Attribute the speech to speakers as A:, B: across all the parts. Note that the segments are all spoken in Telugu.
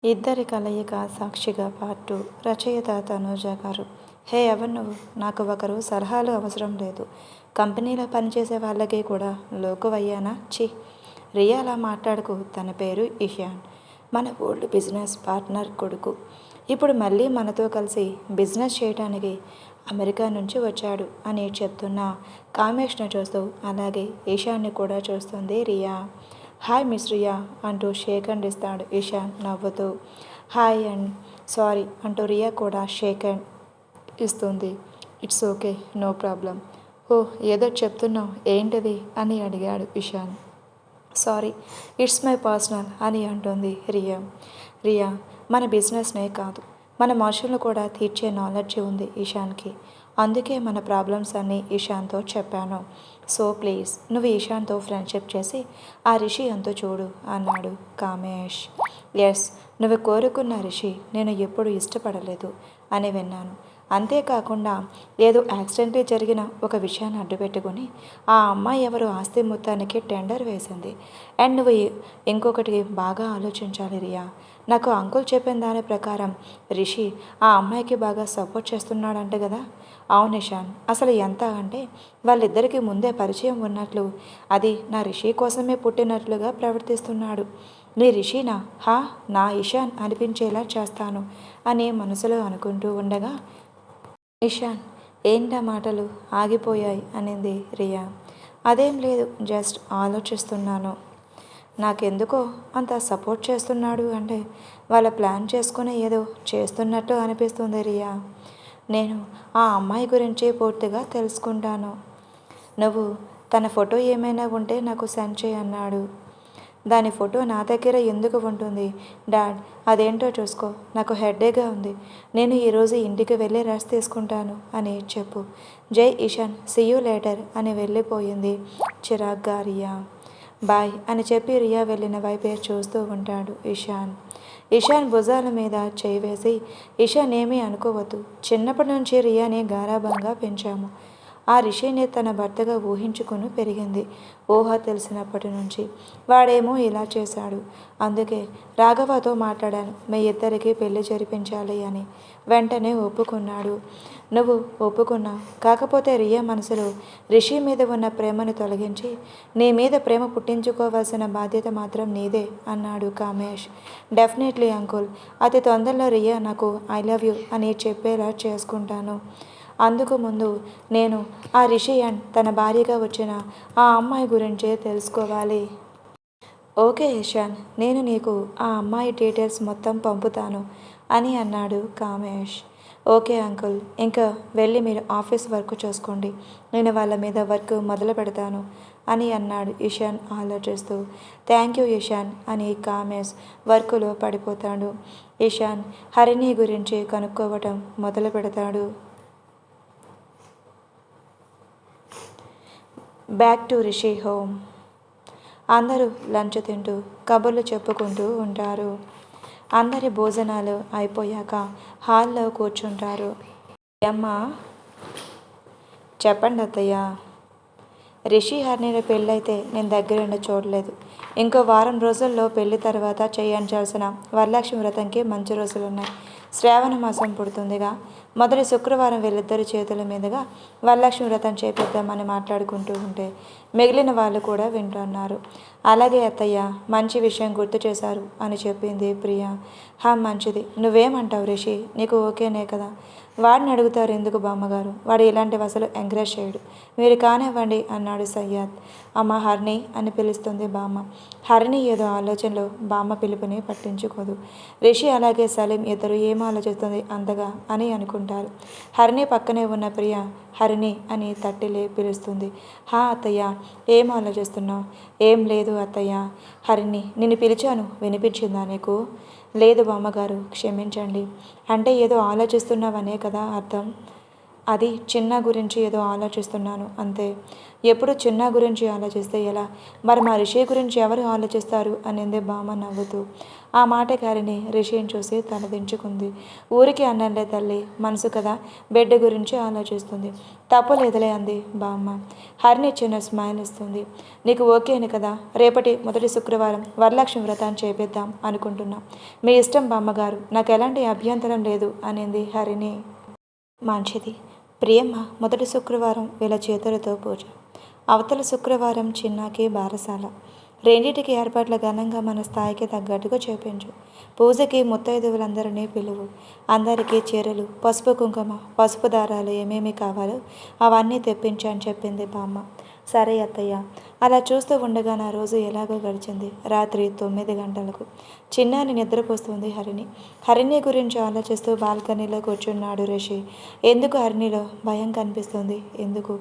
A: ఇద్దరి కలయిక సాక్షిగా పార్ట్ 2 రచయిత తనూజ గారు. హే ఎవరు నువ్వు? నాకు ఒకరు సలహాలు అవసరం లేదు. కంపెనీలో పనిచేసే వాళ్ళకి కూడా లోకువయ్యానా? ఛీ! రియా అలా మాట్లాడకు. తన పేరు ఇషాన్. మన ఓల్డ్ బిజినెస్ పార్ట్నర్ కొడుకు. ఇప్పుడు మళ్ళీ మనతో కలిసి బిజినెస్ చేయడానికి అమెరికా నుంచి వచ్చాడు అని చెప్తున్న కామేష్ను చూస్తూ అలాగే ఇషాన్ని కూడా చూస్తుంది రియా. హాయ్ మిస్ రియా అంటూ షేక్ హ్యాండ్ ఇస్తాడు ఇషాన్ నవ్వుతూ. హాయ్ అండ్ సారీ అంటూ రియా కూడా షేక్ హ్యాండ్ ఇస్తుంది. It's okay, no problem. ఓ ఏదో చెప్తున్నావు, ఏంటిది అని అడిగాడు Ishaan. Sorry, it's my personal అని అంటుంది రియా. రియా, మన బిజినెస్నే కాదు, మన మనుషులను కూడా తీర్చే నాలెడ్జ్ ఉంది ఇషాన్కి. అందుకే మన ప్రాబ్లమ్స్ అన్నీ ఇషాన్తో చెప్పాను. సో ప్లీజ్ నువ్వు ఇషాన్తో ఫ్రెండ్షిప్ చేసి ఆ రిషి అంతా చూడు అన్నాడు కామేష్. ఎస్, నువ్వు కోరుకున్న రిషి నేను ఎప్పుడు ఇష్టపడలేదు అని విన్నాను. అంతేకాకుండా ఏదో యాక్సిడెంట్లీ జరిగిన ఒక విషయాన్ని అడ్డుపెట్టుకుని ఆ అమ్మాయి ఎవరు ఆస్తి మొత్తానికి టెండర్ వేసింది. అండ్ నువ్వు ఇంకొకటి బాగా ఆలోచించాలి రియా. నాకు అంకుల్ చెప్పిన దాని ప్రకారం రిషి ఆ అమ్మాయికి బాగా సపోర్ట్ చేస్తున్నాడంట కదా? అవును ఇషాన్, అసలు ఎంత అంటే వాళ్ళిద్దరికీ ముందే పరిచయం ఉన్నట్లు, అది నా రిషి కోసమే పుట్టినట్లుగా ప్రవర్తిస్తున్నాడు. నీ రిషినా? హా, నా ఇషాన్ అనిపించేలా చేస్తాను అని మనసులో అనుకుంటూ ఉండగా ఇషాన్ ఏంటా మాటలు ఆగిపోయాయి అనింది రియా. అదేం లేదు, జస్ట్ ఆలోచిస్తున్నాను. నాకెందుకో అంత సపోర్ట్ చేస్తున్నాడు అంటే వాళ్ళ ప్లాన్ చేసుకుని ఏదో చేస్తున్నట్టు అనిపిస్తుంది రియా. నేను ఆ అమ్మాయి గురించి పూర్తిగా తెలుసుకుంటాను. నువ్వు తన ఫోటో ఏమైనా ఉంటే నాకు సెండ్ చేయి అన్నాడు. దాని ఫోటో నా దగ్గర ఎందుకు ఉంటుంది డాడ్? అదేంటో చూసుకో, నాకు హెడ్ఏక్గా ఉంది. నేను ఈరోజు ఇంటికి వెళ్ళి రెస్ట్ తీసుకుంటాను అని చెప్పు. జై ఇషాన్, సీ యూ లేటర్ అని వెళ్ళిపోయింది చిరాగ్గా రియా. బాయ్ అని చెప్పి రియా వెళ్ళిన వైపే చూస్తూ ఉంటాడు ఇషాన్. ఇషాన్ భుజాల మీద చేయి వేసి, ఇషాన్ ఏమీ అనుకోవద్దు, చిన్నప్పటి నుంచి రియాని గారాబంగా పెంచాము. ఆ రిషిని తన భర్తగా ఊహించుకుని పెరిగింది ఊహ తెలిసినప్పటి నుంచి. వాడేమో ఇలా చేశాడు. అందుకే రాఘవతో మాట్లాడాను, మీ ఇద్దరికి పెళ్లి జరిపించాలి అని. వెంటనే ఒప్పుకున్నాడు. నువ్వు ఒప్పుకున్నా, కాకపోతే రియా మనసులో రిషి మీద ఉన్న ప్రేమను తొలగించి నీ మీద ప్రేమ పుట్టించుకోవాల్సిన బాధ్యత మాత్రం నీదే అన్నాడు కామేష్. డెఫినెట్లీ అంకుల్, అతి తొందరలో రియా నాకు ఐ లవ్ యూ అని చెప్పేలా చేసుకుంటాను. అందుకు ముందు నేను ఆ రిషి అండ్ తన భార్యగా వచ్చిన ఆ అమ్మాయి గురించే తెలుసుకోవాలి. ఓకే ఇషాన్, నేను నీకు ఆ అమ్మాయి డీటెయిల్స్ మొత్తం పంపుతాను అని అన్నాడు కామేష్. ఓకే అంకుల్, ఇంకా వెళ్ళి మీరు ఆఫీస్ వర్క్ చూసుకోండి, నేను వాళ్ళ మీద వర్క్ మొదలు పెడతాను అని అన్నాడు ఇషాన్ ఆలోచిస్తూ. థ్యాంక్ యూ ఇషాన్ అని కామేష్ వర్క్లో పడిపోతాడు. ఇషాన్ హరిణి గురించి కనుక్కోవటం మొదలు పెడతాడు. Back to Rishi home. అందరూ లంచ్ తింటూ కబుర్లు చెప్పుకుంటూ ఉంటారు. అందరి భోజనాలు అయిపోయాక హాల్లో కూర్చుంటారు. అమ్మ, చెప్పండి అత్తయ్య. రిషి హరిణి పెళ్ళైతే నేను దగ్గరుండి చూడలేదు. ఇంకో వారం రోజుల్లో పెళ్లి తర్వాత చేయించాల్సిన వరలక్ష్మి వ్రతంకి మంచి రోజులున్నాయి. శ్రావణ మాసం పుడుతుందిగా, మొదటి శుక్రవారం వీళ్ళిద్దరి చేతుల మీదుగా వరలక్ష్మి వ్రతం చేపిద్దామని మాట్లాడుకుంటూ ఉంటే మిగిలిన వాళ్ళు కూడా వింటున్నారు. అలాగే అత్తయ్య, మంచి విషయం గుర్తు చేశారు అని చెప్పింది ప్రియ. మంచిది, నువ్వేమంటావు రిషి? నీకు ఓకేనే కదా? వాడిని అడుగుతారు ఎందుకు బామ్మగారు? వాడు ఇలాంటివి అసలు ఎంకరేజ్ చేయడు. మీరు కానివ్వండి అన్నాడు సయ్యద్. అమ్మ హరిణి అని పిలుస్తుంది బామ్మ. హరిణి ఏదో ఆలోచనలో బామ్మ పిలుపుని పట్టించుకోదు. రిషి అలాగే సలీం ఇద్దరు ఏం ఆలోచిస్తుంది అంతగా అని అనుకుంటారు. హరిణి పక్కనే ఉన్న ప్రియ హరిణి అని తట్టిలే పిలుస్తుంది. అత్తయ్య, ఏం ఆలోచిస్తున్నావు? ఏం లేదు అత్తయ్య. హరిణి, నిన్ను పిలిచాను, వినిపించిందా నీకు? లేదు బామ్మగారు, క్షమించండి. అంటే ఏదో ఆలోచిస్తున్నావనే కదా అర్థం. అది చిన్న గురించి ఏదో ఆలోచిస్తున్నాను అంతే. ఎప్పుడు చిన్న గురించి ఆలోచిస్తే ఎలా? మరి మా రిషి గురించి ఎవరు ఆలోచిస్తారు అనింది బామ్మ నవ్వుతూ. ఆ మాటకి హరిణి రిషిని చూసి తలదించుకుంది. ఊరికి అన్నంలే తల్లి, మనసు కదా బిడ్డ గురించి ఆలోచిస్తుంది. తప్పులేదులే అంది బామ్మ. హరిణి చిన్న స్మైల్ ఇస్తుంది. నీకు ఓకేని కదా? రేపటి మొదటి శుక్రవారం వరలక్ష్మి వ్రతాన్ని చేపిద్దాం అనుకుంటున్నాం. మీ ఇష్టం బామ్మగారు, నాకు ఎలాంటి అభ్యంతరం లేదు అనింది హరిణి. మంచిది. ప్రియమ్మ మొదటి శుక్రవారం వీళ్ళ చేతులతో పూజ, అవతల శుక్రవారం చిన్నాకి బారసాల. రెండింటికి ఏర్పాట్ల ఘనంగా మన స్థాయికి తగ్గట్టుగా చేపించు. పూజకి ముత్తైదువులందరినీ పిలువు. అందరికీ చీరలు, పసుపు కుంకుమ, పసుపు దారాలు ఏమేమి కావాలో అవన్నీ తెప్పించని చెప్పింది బామ్మ. సరే అత్తయ్య. అలా చూస్తూ ఉండగా నా రోజు ఎలాగో గడిచింది. రాత్రి 9 గంటలకు చిన్నాని నిద్రపోస్తుంది హరిణి. హరిణి గురించి ఆలోచిస్తూ బాల్కనీలో కూర్చున్నాడు రిషి. ఎందుకు హరిణిలో భయం కనిపిస్తుంది? ఎందుకు?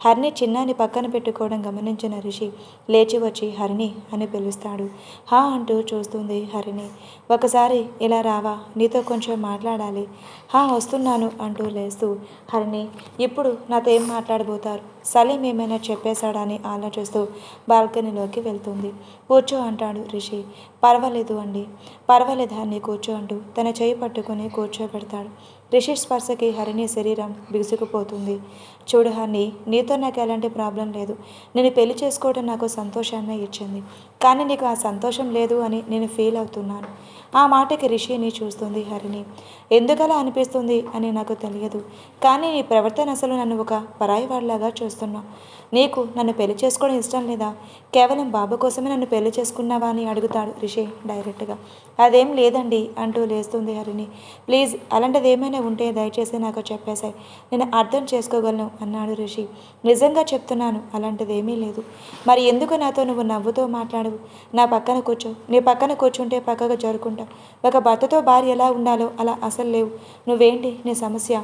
A: హరిణి చిన్నాని పక్కన పెట్టుకోవడం గమనించిన రిషి లేచి వచ్చి హరిణి అని పిలుస్తాడు. హా అంటూ చూస్తుంది హరిణి. ఒకసారి ఇలా రావా, నీతో కొంచెం మాట్లాడాలి. హా వస్తున్నాను అంటూ లేస్తూ హరిణి ఇప్పుడు నాతో ఏం మాట్లాడబోతారు? సలీం ఏమైనా చెప్పేశాడా అని ఆలోచిస్తూ బాల్కనీలోకి వెళ్తుంది. కూర్చో అంటాడు రిషి. పర్వాలేదు అండి. పర్వాలేదు హరిణి కూర్చో అంటూ తన చేయి పట్టుకుని కూర్చోబెడతాడు. రిషి స్పర్శకి హరిణి శరీరం బిగుసుకుపోతుంది. చూడు హరిణి, నీతో నాకు ఎలాంటి ప్రాబ్లం లేదు. నేను పెళ్లి చేసుకోవడం నాకు సంతోషాన్ని ఇచ్చింది. కానీ నీకు ఆ సంతోషం లేదు అని నేను ఫీల్ అవుతున్నాను. ఆ మాటకి రిషిని చూస్తుంది హరిణి. ఎందుకలా అనిపిస్తుంది అని నాకు తెలియదు. కానీ నీ ప్రవర్తన అసలు నన్ను ఒక పరాయివాడిలాగా చూస్తున్నావు. నీకు నన్ను పెళ్లి చేసుకోవడం ఇష్టం లేదా? కేవలం బాబు కోసమే నన్ను పెళ్లి చేసుకున్నావా అని అడుగుతాడు రిషి డైరెక్ట్గా. అదేం లేదండి అంటూ లేస్తుంది హరిణి. ప్లీజ్ అలాంటిది ఏమైనా ఉంటే దయచేసి నాకు చెప్పేశాయి, నేను అర్థం చేసుకోగలను అన్నాడు రిషి. నిజంగా చెప్తున్నాను, అలాంటిది ఏమీ లేదు. మరి ఎందుకు నాతో నువ్వు నవ్వుతూ మాట్లాడవు? నా పక్కన కూర్చో. నీ పక్కన కూర్చుంటే పక్కగా జరుపుకుంటా. ఒక భర్తతో భార్య ఎలా ఉండాలో అలా అసలు లేవు. నువ్వేంటి నీ సమస్య?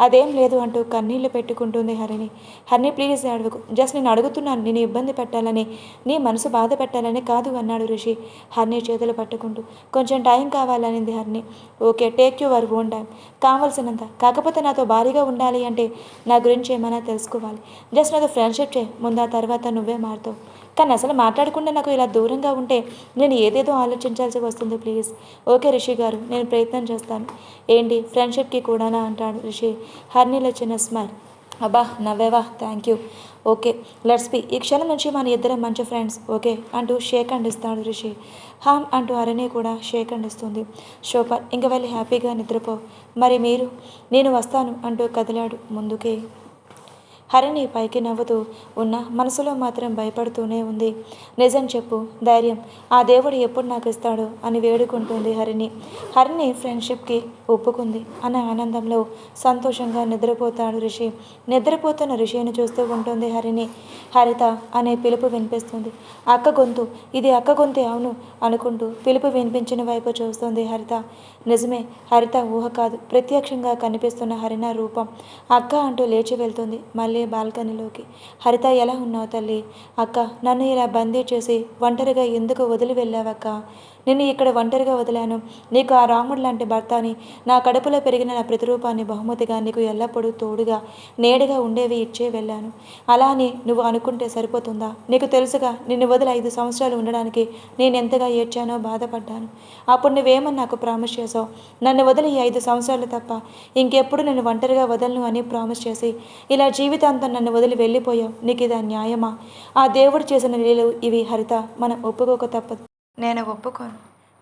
A: అదేం లేదు అంటూ కన్నీళ్లు పెట్టుకుంటుంది హరిణి. హరిణి ప్లీజ్ అడుగుకు. జస్ట్ నేను అడుగుతున్నాను, నేను ఇబ్బంది పెట్టాలని, నీ మనసు బాధ పెట్టాలని కాదు అన్నాడు రిషి హరిణి చేతులు పట్టుకుంటూ. కొంచెం టైం కావాలనింది Harini. Okay, take your own time. కావాల్సినంత. కాకపోతే నాతో భారీగా ఉండాలి అంటే నా గురించి ఏమైనా తెలుసుకోవాలి. జస్ట్ నాతో ఫ్రెండ్షిప్ చేయి, ముందు ఆ తర్వాత నువ్వే మారుతావు. కానీ అసలు మాట్లాడకుండా నాకు ఇలా దూరంగా ఉంటే నేను ఏదేదో ఆలోచించాల్సి వస్తుంది. ప్లీజ్. ఓకే రిషి గారు, నేను ప్రయత్నం చేస్తాను. ఏంటి ఫ్రెండ్షిప్కి కూడానా అంటాడు రిషి. హరిణిలో చిన్న స్మైల్. అబ్బా నవ్వేవా, thank you. Okay let's be. ఈ క్షణం నుంచి మన ఇద్దరం మంచి ఫ్రెండ్స్, ఓకే అంటూ షేక్ హ్యాండ్ ఇస్తాడు రిషి. హామ్ అంటూ హరిణి కూడా షేక్ హ్యాండ్ ఇస్తుంది. సూపర్, ఇంక వెళ్ళి హ్యాపీగా నిద్రపో. మరి మీరు? నేను వస్తాను అంటూ కదిలాడు ముందుకే. హరిణి పైకి నవ్వుతూ ఉన్న మనసులో మాత్రం భయపడుతూనే ఉంది. నిజం చెప్పు, ధైర్యం ఆ దేవుడు ఎప్పుడు నాకు ఇస్తాడో అని వేడుకుంటుంది హరిణి. హరిణి ఫ్రెండ్షిప్కి ఒప్పుకుంది అన్న ఆనందంలో సంతోషంగా నిద్రపోతాడు రిషి. నిద్రపోతున్న రిషిని చూస్తూ ఉంటుంది హరిణి. హరిత అనే పిలుపు వినిపిస్తుంది. అక్క గొంతు, ఇది అక్క గొంతే అవును అనుకుంటూ పిలుపు వినిపించిన వైపు చూస్తుంది హరిత. నిజమే, హరిత ఊహ కాదు, ప్రత్యక్షంగా కనిపిస్తున్న హరిణ రూపం. అక్క అంటూ లేచి వెళ్తుంది మళ్ళీ బాల్కనీలోకి. హరిత ఎలా ఉన్నావు తల్లి? అక్క, నన్ను ఇలా బందీ చేసి ఒంటరిగా ఎందుకు వదిలి వెళ్ళావక్క? నిన్ను ఇక్కడ ఒంటరిగా వదిలాను. నీకు ఆ రాముడు లాంటి భర్తని, నా కడుపులో పెరిగిన నా ప్రతిరూపాన్ని బహుమతిగా, నీకు ఎల్లప్పుడూ తోడుగా నేడుగా ఉండేవి ఇచ్చే వెళ్ళాను. అలా అని నువ్వు అనుకుంటే సరిపోతుందా? నీకు తెలుసుగా, నిన్ను వదిలి 5 సంవత్సరాలు ఉండడానికి నేను ఎంతగా ఏడ్చానో, బాధపడ్డాను. అప్పుడు నువ్వేమని నాకు ప్రామిస్ చేసావు? నన్ను వదిలి ఈ 5 సంవత్సరాలు తప్ప ఇంకెప్పుడు నేను ఒంటరిగా వదలను అని ప్రామిస్ చేసి ఇలా జీవితాంతం నన్ను వదిలి వెళ్ళిపోయావు. నీకు ఇది న్యాయమా? ఆ దేవుడు చేసిన లీలలు ఇవి హరిత, మనం ఒప్పుకోక తప్పదు. నేను ఒప్పుకోను.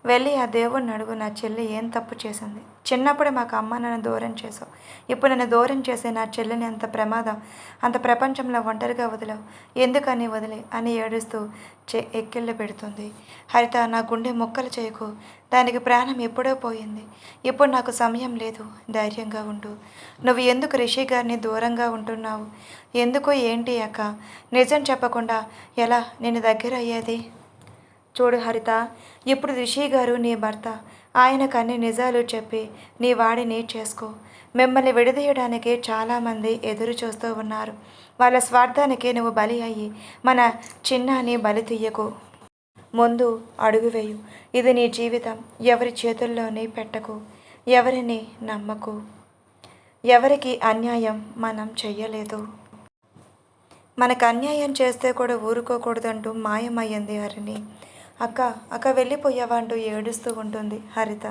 A: వెళ్ళి ఆ దేవుడిని అడుగు, నా చెల్లి ఏం తప్పు చేసింది? చిన్నప్పుడే మాకు అమ్మ నన్ను దూరం చేసావు. ఇప్పుడు నన్ను దూరం చేసే నా చెల్లిని అంత ప్రమాదం, అంత ప్రపంచంలో ఒంటరిగా వదిలావు. ఎందుకని వదిలే అని ఏడుస్తూ ఎక్కిళ్ళు పెడుతుంది. హరిత, నా గుండె మొక్కలు చేయకు. దానికి ప్రాణం ఎప్పుడో పోయింది. ఇప్పుడు నాకు సమయం లేదు. ధైర్యంగా ఉండు. నువ్వు ఎందుకు రిషి గారిని దూరంగా ఉంటున్నావు? ఎందుకు ఏంటి అక్క? నిజం చెప్పకుండా ఎలా నేను దగ్గర అయ్యేది? చూడు హరిత, ఇప్పుడు రిషి గారు నీ భర్త. ఆయనకు అన్ని నిజాలు చెప్పి నీ వాడిని చేసుకో. మిమ్మల్ని విడదీయడానికి చాలామంది ఎదురు చూస్తూ ఉన్నారు. వాళ్ళ స్వార్థానికి నువ్వు బలి అయ్యి మన చిన్నాని బలి తీయకు. ముందు అడుగు వేయు. ఇది నీ జీవితం. ఎవరి చేతుల్లోనే పెట్టకు. ఎవరిని నమ్మకు. ఎవరికి అన్యాయం మనం చెయ్యలేదు. మనకు అన్యాయం చేస్తే కూడా ఊరుకోకూడదంటూ మాయమయ్యింది హరిణి. అక్క అక్క వెళ్ళిపోయావా అంటూ ఏడుస్తూ ఉంటుంది హరిత.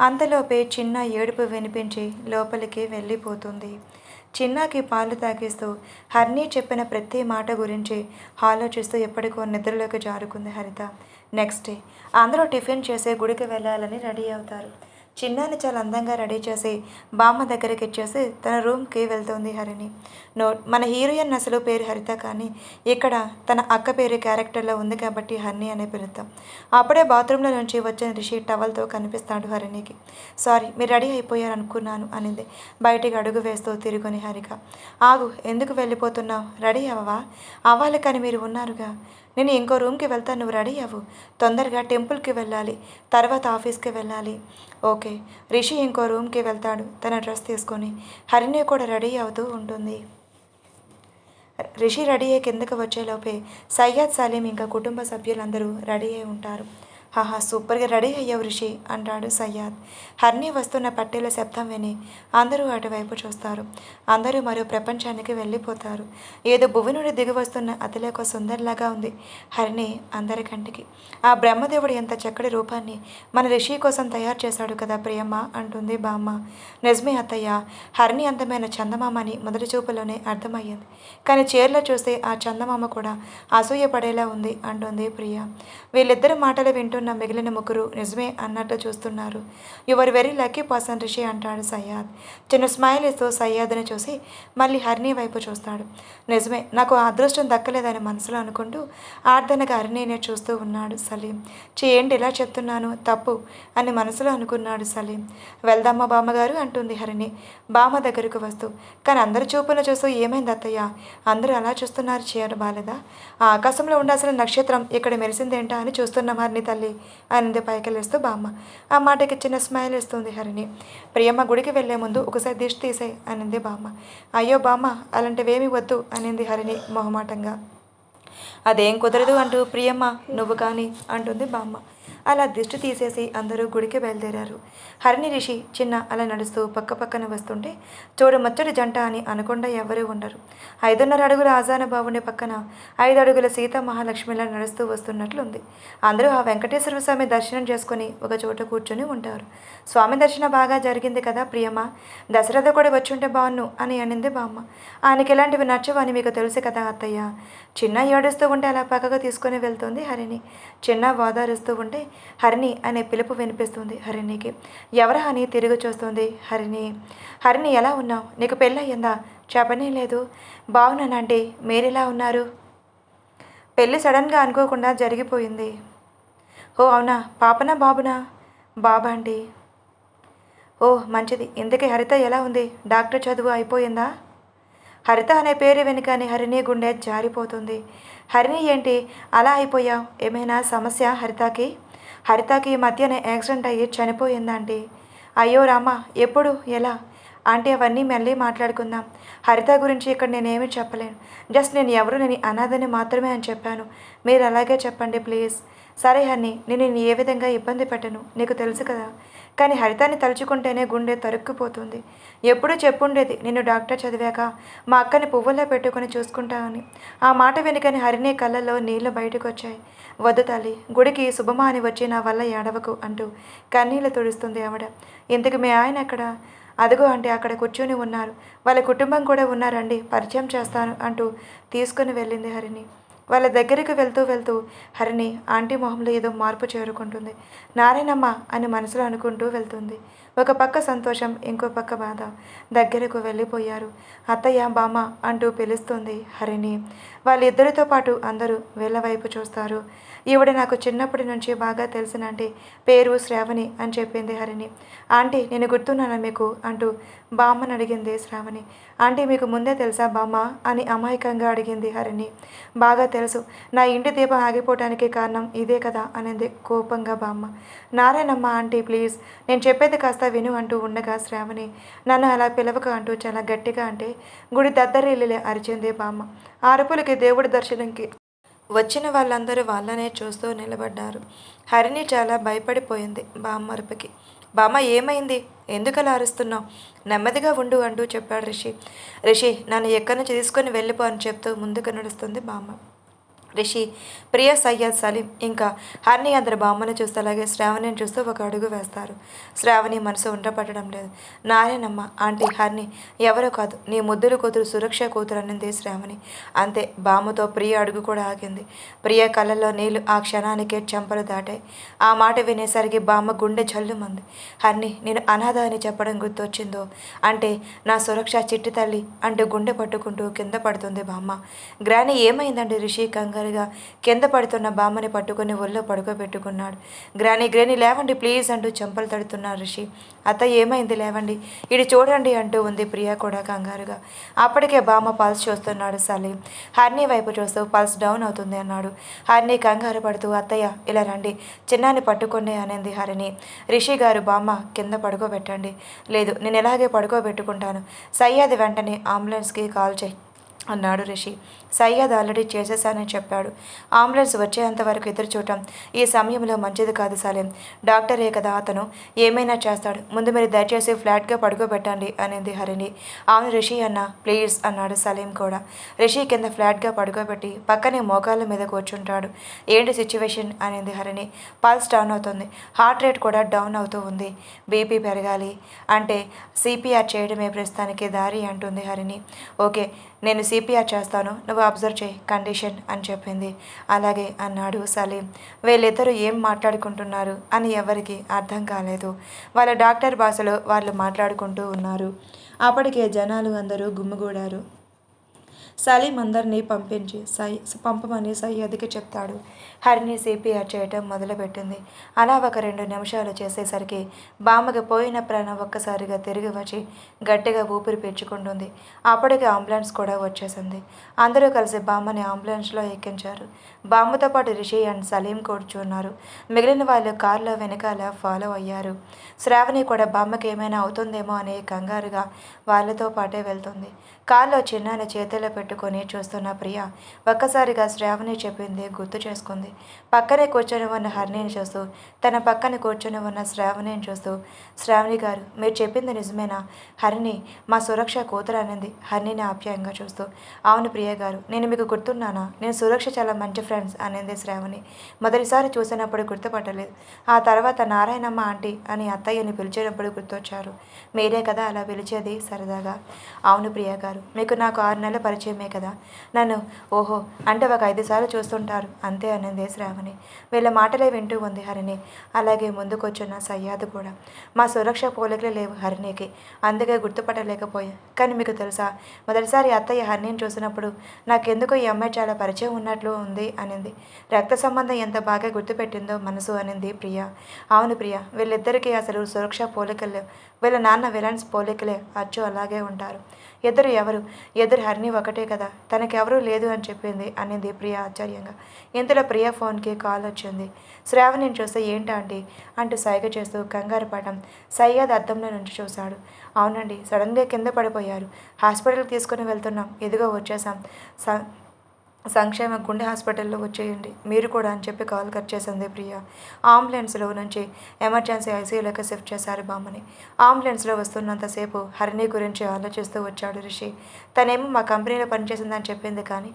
A: అంతలోపే చిన్న ఏడుపు వినిపించి లోపలికి వెళ్ళిపోతుంది. చిన్నాకి పాలు తాగిస్తూ హరిణి చెప్పిన ప్రతి మాట గురించి ఆలోచిస్తూ ఎప్పటికో నిద్రలోకి జారుకుంది హరిత. నెక్స్ట్ డే అందరూ టిఫిన్ చేసి గుడికి వెళ్ళాలని రెడీ అవుతారు. చిన్నాని చాలా అందంగా రెడీ చేసి బామ్మ దగ్గరికి ఇచ్చేసి తన రూమ్కి వెళ్తుంది హరిణి. నోట్, మన హీరోయిన్ అసలు పేరు హరిత, కానీ ఇక్కడ తన అక్క పేరు క్యారెక్టర్లో ఉంది కాబట్టి హరిణి అనే పిలుద్దాం. అప్పుడే బాత్రూంలో నుంచి వచ్చిన రిషి టవల్తో కనిపిస్తాడు హరిణికి. సారీ, మీరు రెడీ అయిపోయారు అనుకున్నాను అనింది బయటికి అడుగు వేస్తూ తిరుగుని హరిక. ఆగు, ఎందుకు వెళ్ళిపోతున్నావు? రెడీ అవ్వవా? అవ్వాలి, కానీ మీరు ఉన్నారుగా. నేను ఇంకో రూమ్కి వెళ్తాను, నువ్వు రెడీ అవ్వు. తొందరగా టెంపుల్కి వెళ్ళాలి, తర్వాత ఆఫీస్కి వెళ్ళాలి. ఓకే. రిషి ఇంకో రూమ్కి వెళ్తాడు తన డ్రెస్ తీసుకొని. హరిణి కూడా రెడీ అవుతూ ఉంటుంది. రిషి రెడీ అయ్యి కిందకు వచ్చేలోపే సయ్యద్, సలీం ఇంకా కుటుంబ సభ్యులందరూ రెడీ అయి ఉంటారు. ఆహా, సూపర్గా రెడీ అయ్యావు రిషి అంటాడు సయ్యద్. హరిణి వస్తున్న పట్టెల శబ్దం విని అందరూ అటువైపు చూస్తారు. అందరూ మరో ప్రపంచానికి వెళ్ళిపోతారు. ఏదో భువి నుండి దిగి వస్తున్న అతిలేక సుందరిలాగా ఉంది హరిణి అందరికంటికి. ఆ బ్రహ్మదేవుడు ఎంత చక్కటి రూపాన్ని మన రిషి కోసం తయారు చేశాడు కదా ప్రియమ్మ అంటుంది బామ్మ. నిజమే అత్తయ్య, హరిణి అందమైన చందమామని మొదటి చూపులోనే అర్థమయ్యింది. కానీ చీరలో చూస్తే ఆ చందమామ కూడా అసూయపడేలా ఉంది అంటుంది ప్రియ. వీళ్ళిద్దరి మాటలు వింటూ మిగిలిన ముగ్గురు నిజమే అన్నట్టు చూస్తున్నారు. Your very lucky person Rishi అంటాడు సయ్యద్. చిన్న స్మైల్ ఇస్తూ సయ్యద్ని చూసి మళ్ళీ హరిణి వైపు చూస్తాడు. నిజమే, నాకు ఆ అదృష్టం దక్కలేదని మనసులో అనుకుంటూ ఆర్దనగా హరిణినే చూస్తూ ఉన్నాడు సలీం. ఏంటి ఇలా చెప్తున్నాను, తప్పు అని మనసులో అనుకున్నాడు సలీం. వెళ్దామా బామ్మగారు అంటుంది హరిణి బామ్మ దగ్గరకు వస్తూ. కానీ అందరి చూపును చూస్తూ ఏమైంది అత్తయ్య, అందరూ అలా చూస్తున్నారు, చేయడం బాలేదా? ఆ ఆకాశంలో ఉండాల్సిన నక్షత్రం ఇక్కడ మెరిసిందేంటా అని చూస్తున్నాం హరిణి తల్లి అనింది పైకెళ్ళేస్తూ బామ్మ. ఆ మాటకి చిన్న స్మైల్ ఇస్తుంది హరిణి. ప్రియమ్మ, గుడికి వెళ్లే ముందు ఒకసారి దిష్టి తీసేయ్ అనింది బామ్మ. అయ్యో బామ్మ, అలాంటివేమీ వద్దు అనింది హరిణి మొహమాటంగా. అదేం కుదరదు అంటూ ప్రియమ్మ నువ్వు కానీ అంటుంది బామ్మ. అలా దిష్టి తీసేసి అందరూ గుడికి బయలుదేరారు. హరిణి రిషి చిన్న అలా నడుస్తూ పక్క పక్కన వస్తుంటే చూడముచ్చటి జంట అని అనకుండా ఎవరూ ఉండరు. 5.5 అడుగుల ఆజానుబాబుని పక్కన 5 అడుగుల సీతా మహాలక్ష్మిలా నడుస్తూ వస్తున్నట్లుంది. అందరూ ఆ వెంకటేశ్వర స్వామి దర్శనం చేసుకుని ఒక చోట కూర్చొని ఉంటారు. స్వామి దర్శనం బాగా జరిగింది కదా ప్రియమ్మ, దశరథ కూడా వచ్చుంటే బాగున్ను అని అనింది బామ్మ. ఆయనకి ఇలాంటివి నచ్చవు అని మీకు తెలుసు కదా అత్తయ్య. చిన్న ఏడుస్తూ ఉంటే అలా పక్కగా తీసుకొని వెళ్తుంది హరిణి. చిన్న ఓదారుస్తూ ఉంటే హరిణి అనే పిలుపు వినిపిస్తుంది హరిణికి. ఎవరా అని తిరిగి చూస్తుంది హరిణి. హరిణి, ఎలా ఉన్నావు? నీకు పెళ్ళయ్యిందా? చెప్పనే లేదు. బాగున్నానంటే మీరెలా ఉన్నారు? పెళ్ళి సడన్గా అనుకోకుండా జరిగిపోయింది. ఓ అవునా, పాపనా బాబునా? బాబా అండి. ఓ మంచిది. ఇంతకీ హరిత ఎలా ఉంది? డాక్టర్ చదువు అయిపోయిందా? హరిత అనే పేరు వెనుకని హరిణి గుండె జారిపోతుంది. హరిణి, ఏంటి అలా అయిపోయావు? ఏమైనా సమస్య హరితకి? హరితకి ఈ మధ్యనే యాక్సిడెంట్ అయ్యి చనిపోయిందండి. అయ్యో రామా, ఎప్పుడు, ఎలా? ఆంటీ అవన్నీ మళ్ళీ మాట్లాడుకుందాం. హరిత గురించి ఇక్కడ నేనేమీ చెప్పలేను. జస్ట్ నేను అనాథని మాత్రమే అని చెప్పాను. మీరు అలాగే చెప్పండి ప్లీజ్. సరే హరిణి, నేను ఏ విధంగా ఇబ్బంది పెట్టను, నీకు తెలుసు కదా. కానీ హరితాన్ని తలుచుకుంటేనే గుండె తరుక్కుపోతుంది. ఎప్పుడూ చెప్పుండేది నిన్ను డాక్టర్ చదివాక మా అక్కని పువ్వుల్లో పెట్టుకుని చూసుకుంటామని. ఆ మాట వెనుకని హరిణి కళ్ళల్లో నీళ్లు బయటకు వచ్చాయి. వద్దు తల్లి, గుడికి శుభమా అని వచ్చి నా వల్ల ఏడవకు అంటూ కన్నీళ్లు తుడుస్తుంది ఆవిడ. ఇంతకు మీ ఆయన ఎక్కడ? అదిగో అంటే అక్కడ కూర్చొని ఉన్నారు, వాళ్ళ కుటుంబం కూడా ఉన్నారండి, పరిచయం చేస్తాను అంటూ తీసుకుని వెళ్ళింది హరిణి. వాళ్ళ దగ్గరికి వెళ్తూ వెళ్తూ హరిణి ఆంటీ మొహంలో ఏదో మార్పు చేరుకుంటుంది. నారాయణమ్మ అని మనసులో అనుకుంటూ వెళ్తుంది. ఒక పక్క సంతోషం, ఇంకో పక్క బాధ. దగ్గరకు వెళ్ళిపోయారు. అత్తయ్య, బామ్మ అంటూ పిలుస్తుంది హరిణి. వాళ్ళిద్దరితో పాటు అందరూ వీళ్ళ వైపు చూస్తారు. ఈవిడ నాకు చిన్నప్పటి నుంచి బాగా తెలిసిన ఆంటీ, పేరు శ్రావణి అని చెప్పింది హరిణి. ఆంటీ, నేను గుర్తున్నానా మీకు అంటూ బామ్మని అడిగింది శ్రావణి. ఆంటీ, మీకు ముందే తెలుసా బామ్మ అని అమాయకంగా అడిగింది హరిణి. బాగా తెలుసు, నా ఇంటి దీపం ఆగిపోవటానికి కారణం ఇదే కదా అనింది కోపంగా బామ్మ. నారాయణమ్మ ఆంటీ ప్లీజ్, నేను చెప్పేది కాస్త విను అంటూ ఉండగా శ్రావణి నన్ను అలా పిలవక అంటూ చాలా గట్టిగా అంటే గుడి దద్దరిల్లిలే అరిచింది బామ్మ. ఆ అరుపులకి దేవుడి దర్శనంకి వచ్చిన వాళ్ళందరూ వాళ్ళనే చూస్తూ నిలబడ్డారు. హరిణి చాలా భయపడిపోయింది బామ్మ అరుపుకి. బామ్మ ఏమైంది? ఎందుకలా అరుస్తున్నావు? నెమ్మదిగా ఉండు అంటూ చెప్పాడు రిషి. రిషి నన్ను ఎక్కడి నుంచి తీసుకొని వెళ్ళిపో అని చెప్తూ ముందుకు నడుస్తుంది బామ్మ. రిషి, ప్రియ, సయ్యద్, సలీం ఇంకా హర్ని అందరి బామ్మని చూస్తూ అలాగే శ్రావణిని చూస్తూ ఒక అడుగు వేస్తారు. శ్రావణి మనసు ఉండపట్టడం లేదు. నారాయణమ్మ ఆంటీ హర్ని ఎవరో కాదు, నీ ముద్దుల కూతురు సురక్ష కూతురు అనింది శ్రావణి. అంతే, బామ్మతో ప్రియ అడుగు కూడా ఆగింది. ప్రియ కళ్ళల్లో నీళ్లు ఆ క్షణానికే చెంపలు దాటాయి. ఆ మాట వినేసరికి బామ్మ గుండె జల్లుమంది. హర్ని నేను అనాథ అని చెప్పడం గుర్తొచ్చిందో, అంటే నా సురక్ష చిట్టి తల్లి అంటూ గుండె పట్టుకుంటూ కింద పడుతుంది బామ్మ. గ్రాని ఏమైందండి? రిషి కంగారుగా కింద పడుతున్న బామ్మని పట్టుకుని ఒళ్ళో పడుకోబెట్టుకున్నాడు. గ్రాని గ్రాని లేవండి ప్లీజ్ అంటూ చెంపలు తడుతున్నారు రిషి. అత్త ఏమైంది? లేవండి, ఇది చూడండి అంటూ ఉంది ప్రియ కూడా కంగారుగా. అప్పటికే బామ్మ పల్స్ చూస్తున్నాడు సలీం. హర్ని వైపు చూస్తూ పల్స్ డౌన్ అవుతుంది అన్నాడు. హర్ని కంగారు పడుతూ అత్తయ్య ఇలా రండి, చిన్నాన్ని పట్టుకోండి అనింది హరిణి. రిషి గారు బామ్మ కింద పడుకోబెట్టండి. లేదు నేను ఎలాగే పడుకోబెట్టుకుంటాను, సయ్యద్ వెంటనే అంబులెన్స్కి కాల్ చేయి అన్నాడు రిషి. సయ్యద్ ఆల్రెడీ చేసేసానని చెప్పాడు. అంబులెన్స్ వచ్చేంత వరకు ఎదురు చూడటం ఈ సమయంలో మంచిది కాదు సలీం. డాక్టరే కదా, అతను ఏమైనా చేస్తాడు. ముందు మీరు దయచేసి ఫ్లాట్గా పడుకోబెట్టండి అనింది హరిణి. అవును రిషి అన్న ప్లీజ్ అన్నాడు సలీం కూడా. రిషి కింద ఫ్లాట్గా పడుకోబెట్టి పక్కనే మోకాళ్ళ మీద కూర్చుంటాడు. ఏంటి సిచ్యువేషన్ అనింది హరిణి. పల్స్ డౌన్ అవుతుంది, హార్ట్ రేట్ కూడా డౌన్ అవుతూ ఉంది, బీపీ పెరగాలి అంటే సిపిఆర్ చేయడమే ప్రస్తుతానికి దారి అంటుంది హరిణి. ఓకే నేను సిపిఆర్ చేస్తాను, నువ్వు అబ్జర్వ్ చేయి కండిషన్ అని చెప్పింది. అలాగే అన్నాడు సలీం. వీళ్ళిద్దరూ ఏం మాట్లాడుకుంటున్నారు అని ఎవరికి అర్థం కాలేదు. వాళ్ళ డాక్టర్ భాషలో వాళ్ళు మాట్లాడుకుంటూ ఉన్నారు. అప్పటికే జనాలు అందరూ గుమ్మిగూడారు. సలీం అందరినీ పంపమని సయ్యద్కి చెప్తాడు. హరిని సిపిఆర్ చేయటం మొదలుపెట్టింది. అలా ఒక 2 నిమిషాలు చేసేసరికి బామ్మకి పోయిన ప్రాణం ఒక్కసారిగా తిరిగి వచ్చి గట్టిగా ఊపిరి పీల్చుకుంటుంది. అప్పటికి అంబులెన్స్ కూడా వచ్చేసింది. అందరూ కలిసి బామ్మని అంబులెన్స్లో ఎక్కించారు. బామ్మతో పాటు రిషి అండ్ సలీం కూర్చున్నారు. మిగిలిన వాళ్ళు కారులో వెనకాల ఫాలో అయ్యారు. శ్రావణి కూడా బామ్మకి ఏమైనా అవుతుందేమో అని కంగారుగా వాళ్ళతో పాటే వెళ్తుంది. కారులో చిన్నాన్ని చేతిలో పెట్టుకొని చూస్తున్న ప్రియ ఒక్కసారిగా శ్రావణి చెప్పింది గుర్తు చేసుకుంది. పక్కనే కూర్చొని ఉన్న హరిణిని చూస్తూ, తన పక్కన కూర్చొని ఉన్న శ్రావణిని చూస్తూ, శ్రావణి గారు మీరు చెప్పింది నిజమేనా? హరిణి మా సురక్ష కూతురు అనింది హరిణిని ఆప్యాయంగా చూస్తూ. అవును ప్రియ గారు, నేను మీకు గుర్తున్నానా? నేను సురక్ష చాలా మంచి ఫ్రెండ్స్ అనింది శ్రావణి. మొదటిసారి చూసినప్పుడు గుర్తుపట్టలేదు, ఆ తర్వాత నారాయణమ్మ ఆంటీ అని అత్తయ్యని పిలిచేటప్పుడు గుర్తొచ్చారు. మీరే కదా అలా పిలిచేది సరదాగా? అవును ప్రియ గారు, మీకు నాకు 6 నెలల పరిచయమే కదా. నన్ను ఓహో అంటే ఒక 5 సార్లు చూస్తుంటారు అంతే అనింది శ్రావణి. వీళ్ళ మాటలే వింటూ ఉంది హరిణి. అలాగే ముందుకొచ్చిన సయ్యాద్ కూడా. మా సురక్ష పోలికలు లేవు హరిణికి, అందుకే గుర్తుపట్టలేకపోయా. కానీ మీకు తెలుసా, మొదటిసారి అత్తయ్య హరిణిని చూసినప్పుడు నాకెందుకో ఈ అమ్మాయి చాలా పరిచయం ఉన్నట్లు ఉంది అనింది. రక్త సంబంధం ఎంత బాగా గుర్తుపెట్టిందో మనసు అనింది ప్రియ. అవును ప్రియ, వీళ్ళిద్దరికీ అసలు సురక్ష పోలికలు లేవు. వీళ్ళ నాన్న విలన్స్ పోలికలే, అచ్చు అలాగే ఉంటారు. ఎదురు హరిణి ఒకటే కదా, తనకెవరూ లేదు అని చెప్పింది అనింది ప్రియ ఆశ్చర్యంగా. ఇంతలో ప్రియ ఫోన్కి కాల్ వచ్చింది. శ్రావణిని చూస్తే ఏంటా ఆంటీ అంటూ సైగ చేస్తూ కంగారు పడటం సయ్యద్ అద్దంలో నుంచి చూశాడు. అవునండి, సడన్గా కింద పడిపోయారు, హాస్పిటల్కి తీసుకుని వెళ్తున్నాం, ఇదిగో వచ్చేసాం, సంక్షేమ గుండె హాస్పిటల్లో వచ్చేయండి మీరు కూడా అని చెప్పి కాల్ కట్ చేసింది ప్రియ. అంబులెన్స్లో నుంచి ఎమర్జెన్సీ ఐసీయూలోకి షిఫ్ట్ చేశారు బామ్మని. అంబులెన్స్లో వస్తున్నంతసేపు హరిణి గురించి ఆలోచిస్తూ వచ్చాడు రిషి. తనేమో మా కంపెనీలో పనిచేసిందని చెప్పింది, కానీ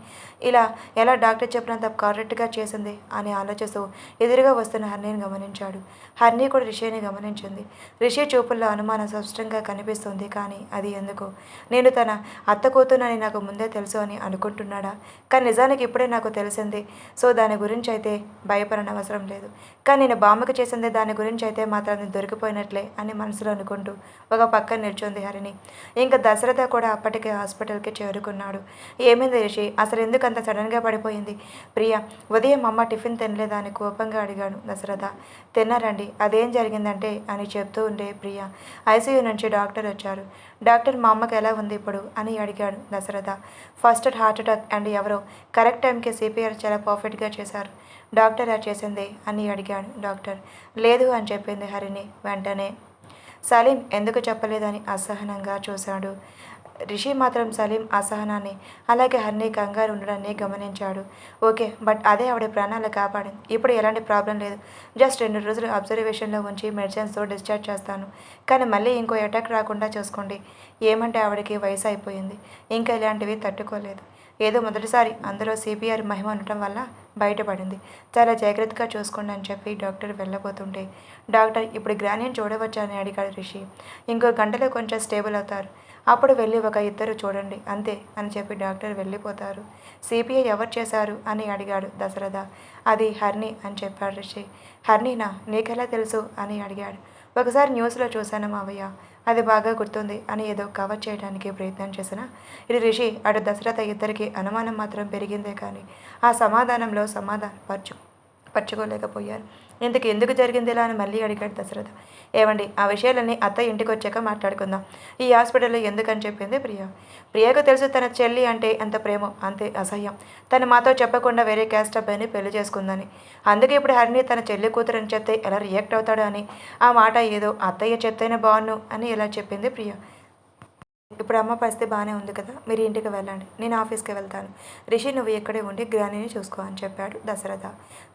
A: ఇలా ఎలా డాక్టర్ చెప్పినంత కరెక్ట్గా చేసింది అని ఆలోచిస్తూ ఎదురుగా వస్తున్న హరిణిని గమనించాడు. హరిణి కూడా రిషిని గమనించింది. రిషి చూపుల్లో అనుమానం స్పష్టంగా కనిపిస్తుంది, కానీ అది ఎందుకు? నేను తన అత్త కూతునని నాకు ముందే తెలుసు అని అనుకుంటున్నాడా? కానీ నిజానికి ఇప్పుడే నాకు తెలిసింది. సో దాని గురించి అయితే భయపడనవసరం లేదు. కానీ నేను బామ్మకి చేసింది దాని గురించి అయితే మాత్రం నేను దొరికిపోయినట్లే అని మనసులో అనుకుంటూ ఒక పక్కన నిల్చుంది హరిణి. ఇంకా దశరథ కూడా అప్పటికే హాస్పిటల్కి చేరుకున్నాడు. ఏమైంది రిషి, అసలు ఎందుకు అంత సడన్గా పడిపోయింది? ప్రియ, ఉదయం అమ్మ టిఫిన్ తినలేదా అని కోపంగా అడిగాడు దశరథ. తిన్నారండి, అదేం జరిగిందంటే అని చెప్తూ ఉండే ప్రియ. ఐసీయూ నుంచి డాక్టర్ వచ్చారు. డాక్టర్ మా అమ్మకి ఎలా ఉంది ఇప్పుడు అని అడిగాడు Dasharatha. First heart attack and ఎవరో కరెక్ట్ టైంకి సిపిఆర్ చాలా పర్ఫెక్ట్గా చేశారు. డాక్టర్ ఎలా చేసింది అని అడిగాడు డాక్టర్. లేదు అని చెప్పింది హరిణి వెంటనే. సలీం ఎందుకు చెప్పలేదని అసహనంగా చూశాడు. రిషి మాత్రం సలీం అసహనాన్ని అలాగే హర్ని కంగారు ఉండడాన్ని గమనించాడు. ఓకే, బట్ అదే ఆవిడ ప్రాణాలు కాపాడింది. ఇప్పుడు ఎలాంటి ప్రాబ్లం లేదు. జస్ట్ 2 రోజులు అబ్జర్వేషన్లో ఉంచి మెడిసిన్స్తో డిశ్చార్జ్ చేస్తాను. కానీ మళ్ళీ ఇంకో అటాక్ రాకుండా చూసుకోండి. ఏమంటే ఆవిడకి వయసు అయిపోయింది. ఇంకా ఇలాంటివి తట్టుకోలేదు. ఏదో మొదటిసారి అందులో సిపిఆర్ మహిమ ఉండటం వల్ల బయటపడింది. చాలా జాగ్రత్తగా చూసుకోండి అని చెప్పి డాక్టర్ వెళ్ళబోతుంటే, డాక్టర్ ఇప్పుడు గ్రానీని చూడవచ్చా అని అడిగాడు రిషి. ఇంకో గంటలో కొంచెం స్టేబుల్ అవుతారు. అప్పుడు వెళ్ళి ఒక ఇద్దరు చూడండి అంతే అని చెప్పి డాక్టర్ వెళ్ళిపోతారు. సిపిఐ ఎవరు చేశారు అని అడిగాడు దశరథ. అది హర్ని అని చెప్పాడు రిషి. హర్నీనా, నీకెలా తెలుసు అని అడిగాడు. ఒకసారి న్యూస్లో చూశాను మావయ్య, అది బాగా గుర్తుంది అని ఏదో కవర్ చేయడానికి ప్రయత్నం చేసిన ఇది రిషి అటు దశరథ ఇద్దరికి అనుమానం మాత్రం పెరిగిందే కానీ ఆ సమాధానంలో పరచుకోలేకపోయారు. ఇంతకు ఎందుకు జరిగింది ఇలా అని మళ్ళీ అడిగాడు దశరథ. ఏమండి, ఆ విషయాలన్నీ అత్త ఇంటికి వచ్చాక మాట్లాడుకుందాం. ఈ హాస్పిటల్లో ఎందుకని చెప్పింది ప్రియ. ప్రియకు తెలుసు తన చెల్లి అంటే ఎంత ప్రేమో అంతే అసహ్యం. తను మాతో చెప్పకుండా వేరే క్యాస్ట్ అబ్బాయిని పెళ్లి చేసుకుందని. అందుకే ఇప్పుడు హరిని తన చెల్లి కూతురు అని చెప్తే ఎలా రియాక్ట్ అవుతాడు అని ఆ మాట ఏదో అత్తయ్య చెప్తేనే బాగున్ను అని ఇలా చెప్పింది ప్రియ. ఇప్పుడు అమ్మ పరిస్థితి బాగానే ఉంది కదా, మీరు ఇంటికి వెళ్ళండి, నేను ఆఫీస్కి వెళ్తాను. రిషి నువ్వు ఇక్కడే ఉండి గ్రానీని చూసుకో అని చెప్పాడు దశరథ.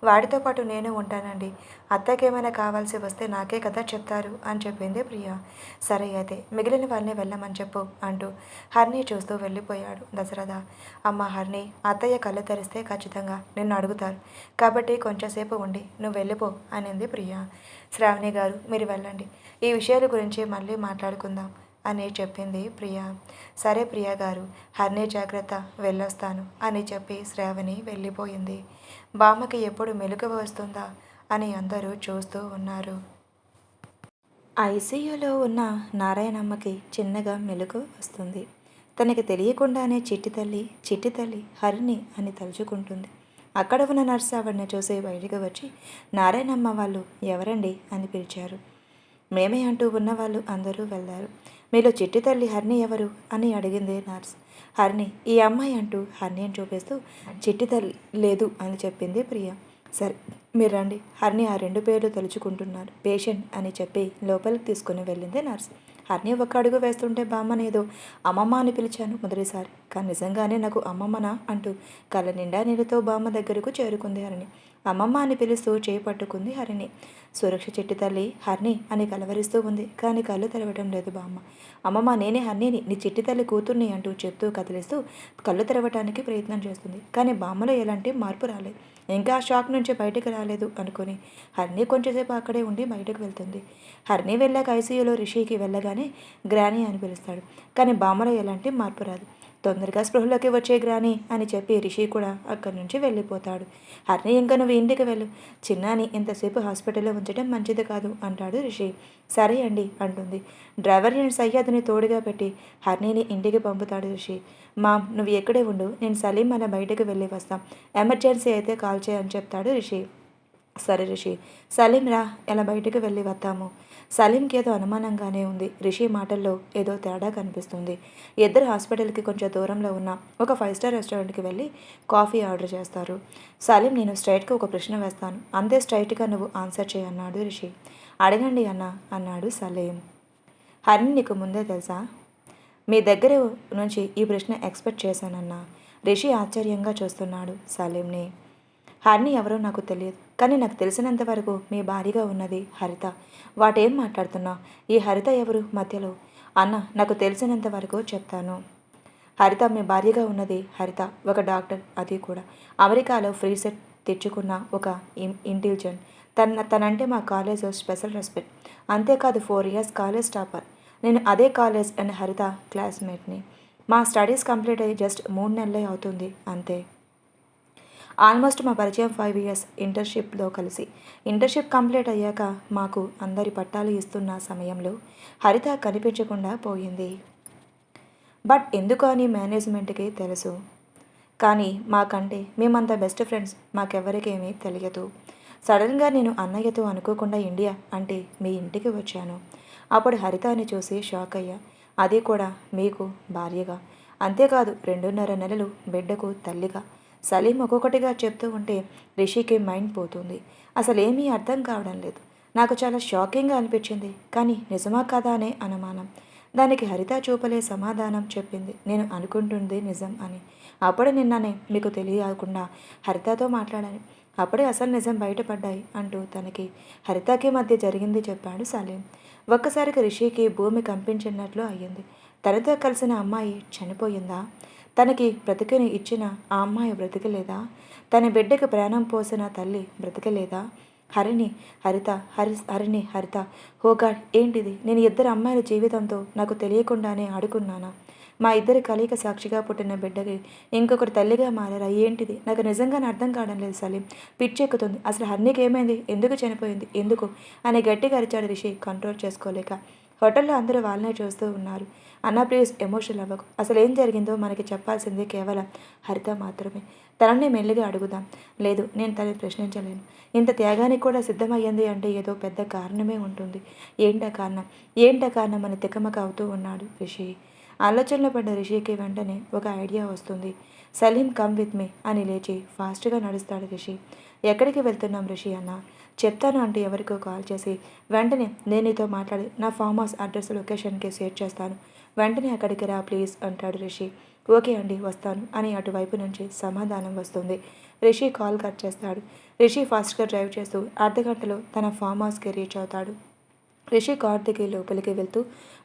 A: వాడితో పాటు నేను ఉంటానండి. అత్తకి ఏమైనా కావాల్సి వస్తే నాకే కదా చెప్తారు అని చెప్పింది ప్రియ. సరే అయితే మిగిలిన వాళ్ళని వెళ్ళమని చెప్పు అంటూ హర్ని చూస్తూ వెళ్ళిపోయాడు దశరథ. అమ్మ హర్ని, అత్తయ్య కళ్ళు తెరిస్తే ఖచ్చితంగా నిన్ను అడుగుతారు. కాబట్టి కొంచెంసేపు ఉండి నువ్వు వెళ్ళిపో అనింది ప్రియ. శ్రావణి గారు మీరు వెళ్ళండి, ఈ విషయాల గురించి మళ్ళీ మాట్లాడుకుందాం అని చెప్పింది ప్రియ. సరే ప్రియ గారు, హర్ని జాగ్రత్త, వెళ్ళొస్తాను అని చెప్పి శ్రావణి వెళ్ళిపోయింది. బామ్మకి ఎప్పుడు మెలకువ వస్తుందా అని అందరూ చూస్తూ ఉన్నారు. ఐసీయూలో ఉన్న నారాయణమ్మకి చిన్నగా మెలకువ వస్తుంది. తనకి తెలియకుండానే చిట్టి తల్లి హరిని అని తలుచుకుంటుంది. అక్కడ ఉన్న నర్సు ఆవిడని చూసి బయటికి వచ్చి, నారాయణమ్మ వాళ్ళు ఎవరండి అని పిలిచారు. మేమే అంటూ ఉన్నవాళ్ళు అందరూ వెళ్ళారు. మీలో చిట్టి తల్లి హర్ని ఎవరు అని అడిగింది నర్స్. హర్ని, ఈ అమ్మాయి అంటూ హర్నిని చూపిస్తూ చిట్టి తల్లి లేదు అని చెప్పింది ప్రియ. సరే మీరు రండి, హర్ని ఆ 2 పేర్లు తలుచుకుంటున్నారు, పేషెంట్ అని చెప్పి లోపలికి తీసుకుని వెళ్ళింది నర్స్. హర్ని ఒక అడుగు వేస్తుంటే బామ్మనేదో అమ్మమ్మ అని పిలిచాను మొదటిసారి, కానీ నిజంగానే నాకు అమ్మమ్మనా అంటూ కళ్ళ నిండా నీళ్ళతో బామ్మ దగ్గరకు చేరుకుంది హరిణి. అమ్మమ్మ అని పిలుస్తూ చేయి పట్టుకుంది హరిణి. సురక్ష చిట్టి తల్లి హర్ని అని కలవరిస్తూ ఉంది, కానీ కళ్ళు తెరవటం లేదు బామ్మ. అమ్మమ్మ నేనే హర్నిని, నీ చిట్టి తల్లి కూతుర్ని అంటూ చెప్తూ కదిలిస్తూ కళ్ళు తెరవటానికి ప్రయత్నం చేస్తుంది. కానీ బామ్మలో ఎలాంటి మార్పు రాలేదు. ఇంకా ఆ షాక్ నుంచి బయటకు రాలేదు అనుకుని హర్ని కొంచెంసేపు అక్కడే ఉండి బయటకు వెళ్తుంది. హర్ని వెళ్ళాక ఐసీయూలో రిషికి వెళ్ళగానే గ్రానీ అని పిలుస్తాడు. కానీ బామ్మలో ఎలాంటి మార్పు రాదు. తొందరగా స్పృహలోకి వచ్చే గ్రానీ అని చెప్పి రిషి కూడా అక్కడి నుంచి వెళ్ళిపోతాడు. హర్ని ఇంకా నువ్వు ఇంటికి వెళ్ళు, చిన్నాని ఇంతసేపు హాస్పిటల్లో ఉంచడం మంచిది కాదు అంటాడు రిషి. సరే అండి అంటుంది. డ్రైవర్ని సయ్యద్ని తోడుగా పెట్టి హర్నీని ఇంటికి పంపుతాడు రిషి. మామ్ నువ్వు ఎక్కడే ఉండు, నేను సలీం అలా బయటకు వెళ్ళి వస్తాం, ఎమర్జెన్సీ అయితే కాల్ చేయని చెప్తాడు రిషి. సరే రిషి, సలీం రా, ఎలా బయటకు వెళ్ళి వద్దాము. సలీంకి ఏదో అనుమానంగానే ఉంది. రిషి మాటల్లో ఏదో తేడా కనిపిస్తుంది. ఇద్దరు హాస్పిటల్కి కొంచెం దూరంలో ఉన్న ఒక 5 స్టార్ రెస్టారెంట్కి వెళ్ళి కాఫీ ఆర్డర్ చేస్తారు. సలీం, నేను స్ట్రైట్గా ఒక ప్రశ్న వేస్తాను, అంతే స్ట్రైట్గా నువ్వు ఆన్సర్ చేయన్నాడు రిషి. అడగండి అన్న అన్నాడు సలీం. హరిని నీకు ముందే తెలుసా? మీ దగ్గర నుంచి ఈ ప్రశ్న ఎక్స్పెక్ట్ చేశానన్నా. రిషి ఆశ్చర్యంగా చూస్తున్నాడు సలీంని. హర్ని ఎవరో నాకు తెలియదు, కానీ నాకు తెలిసినంత వరకు మీ భారీగా ఉన్నది హరిత. వాటేం మాట్లాడుతున్నా? ఈ హరిత ఎవరు మధ్యలో? అన్న, నాకు తెలిసినంత వరకు చెప్తాను. హరిత మీ భార్యగా ఉన్నది హరిత ఒక డాక్టర్, అది కూడా అమెరికాలో ఫ్రీ సెట్ తెచ్చుకున్న ఒక ఇంటెలిజెంట్. తనంటే మా కాలేజ్ స్పెషల్ రెస్పెక్ట్. అంతేకాదు 4 ఇయర్స్ కాలేజ్ టాపర్. నేను అదే కాలేజ్ అండ్ హరిత క్లాస్మేట్ని. మా స్టడీస్ కంప్లీట్ అయ్యి జస్ట్ 3 నెలలే అవుతుంది అంతే. ఆల్మోస్ట్ మా పరిచయం 5 ఇయర్స్ ఇంటర్న్షిప్లో కలిసి. ఇంటర్న్షిప్ కంప్లీట్ అయ్యాక మాకు అందరి పట్టాలు ఇస్తున్న సమయంలో హరిత కనిపించకుండా పోయింది. బట్ ఎందుకు అని మేనేజ్మెంట్కి తెలుసు, కానీ మాకంటే మేమంతా బెస్ట్ ఫ్రెండ్స్, మాకెవరికేమీ తెలియదు. సడన్గా నేను అన్నయ్యతో అనుకోకుండా ఇండియా అంటే మీ ఇంటికి వచ్చాను. అప్పుడు హరితని చూసి షాక్ అయ్యా, అది కూడా మీకు భార్యగా. అంతేకాదు 2.5 నెలలు బిడ్డకు తల్లిగా. సలీం ఒక్కొక్కటిగా చెప్తూ ఉంటే రిషికి మైండ్ పోతుంది. అసలేమీ అర్థం కావడం లేదు. నాకు చాలా షాకింగ్గా అనిపించింది, కానీ నిజమా కదా అనే అనుమానం. దానికి హరిత చూపలే సమాధానం చెప్పింది, నేను అనుకుంటుంది నిజం అని. అప్పుడే నిన్ననే మీకు తెలియకుండా హరితతో మాట్లాడాను. అప్పుడే అసలు నిజం బయటపడ్డాయి అంటూ తనకి హరితకి మధ్య జరిగింది చెప్పాడు సలీం. ఒక్కసారిగా రిషికి భూమి కంపించినట్లు అయ్యింది. తనతో కలిసిన అమ్మాయి చనిపోయిందా? తనకి బ్రతికిని ఇచ్చిన ఆ అమ్మాయి బ్రతికలేదా? తన బిడ్డకి ప్రాణం పోసిన తల్లి బ్రతికలేదా? హరిణి హరిత. ఓ గాడ్, ఏంటిది? నేను ఇద్దరు అమ్మాయిల జీవితంతో నాకు తెలియకుండానే ఆడుకున్నానా? మా ఇద్దరి కలయిక సాక్షిగా పుట్టిన బిడ్డకి ఇంకొకటి తల్లిగా మారారా? ఏంటిది? నాకు నిజంగానే అర్థం కావడం లేదు సలీం. పిచ్చెక్కుతుంది. అసలు హరిణికి ఏమైంది? ఎందుకు చనిపోయింది? ఎందుకు అని గట్టిగా అరిచాడు రిషి కంట్రోల్ చేసుకోలేక. హోటల్లో అందరూ వాళ్ళనే చూస్తూ ఉన్నారు. అన్న ప్లీజ్ ఎమోషనల్ అవ్వకు. అసలు ఏం జరిగిందో మనకి చెప్పాల్సింది కేవలం హరిత మాత్రమే. తనని మెల్లిగా అడుగుదాం. లేదు, నేను తనని ప్రశ్నించలేను. ఇంత త్యాగానికి కూడా సిద్ధమయ్యింది అంటే ఏదో పెద్ద కారణమే ఉంటుంది. ఏంటా కారణం అని తికమక అవుతూ ఉన్నాడు రిషి. ఆలోచనలో పడ్డ రిషికి వెంటనే ఒక ఐడియా వస్తుంది. సలీం కమ్ విత్ మీ అని లేచి ఫాస్ట్గా నడుస్తాడు రిషి. ఎక్కడికి వెళ్తున్నాం రిషి అన్న? చెప్తాను అంటూ ఎవరికో కాల్ చేసి వెంటనే నేను నీతో మాట్లాడి నా ఫామ్ హౌస్ అడ్రస్ లొకేషన్కి షేర్ చేస్తాను. వెంటనే అక్కడికి రా ప్లీజ్ అంటాడు రిషి. ఓకే అండి, వస్తాను అని అటువైపు నుంచి సమాధానం వస్తుంది. రిషి కాల్ కట్ చేస్తాడు. రిషి ఫాస్ట్గా డ్రైవ్ చేస్తూ అర్ధగంటలో తన ఫామ్ హౌస్కి రీచ్ అవుతాడు. రిషి కార్ దిగి లోపలికి వెళ్తూ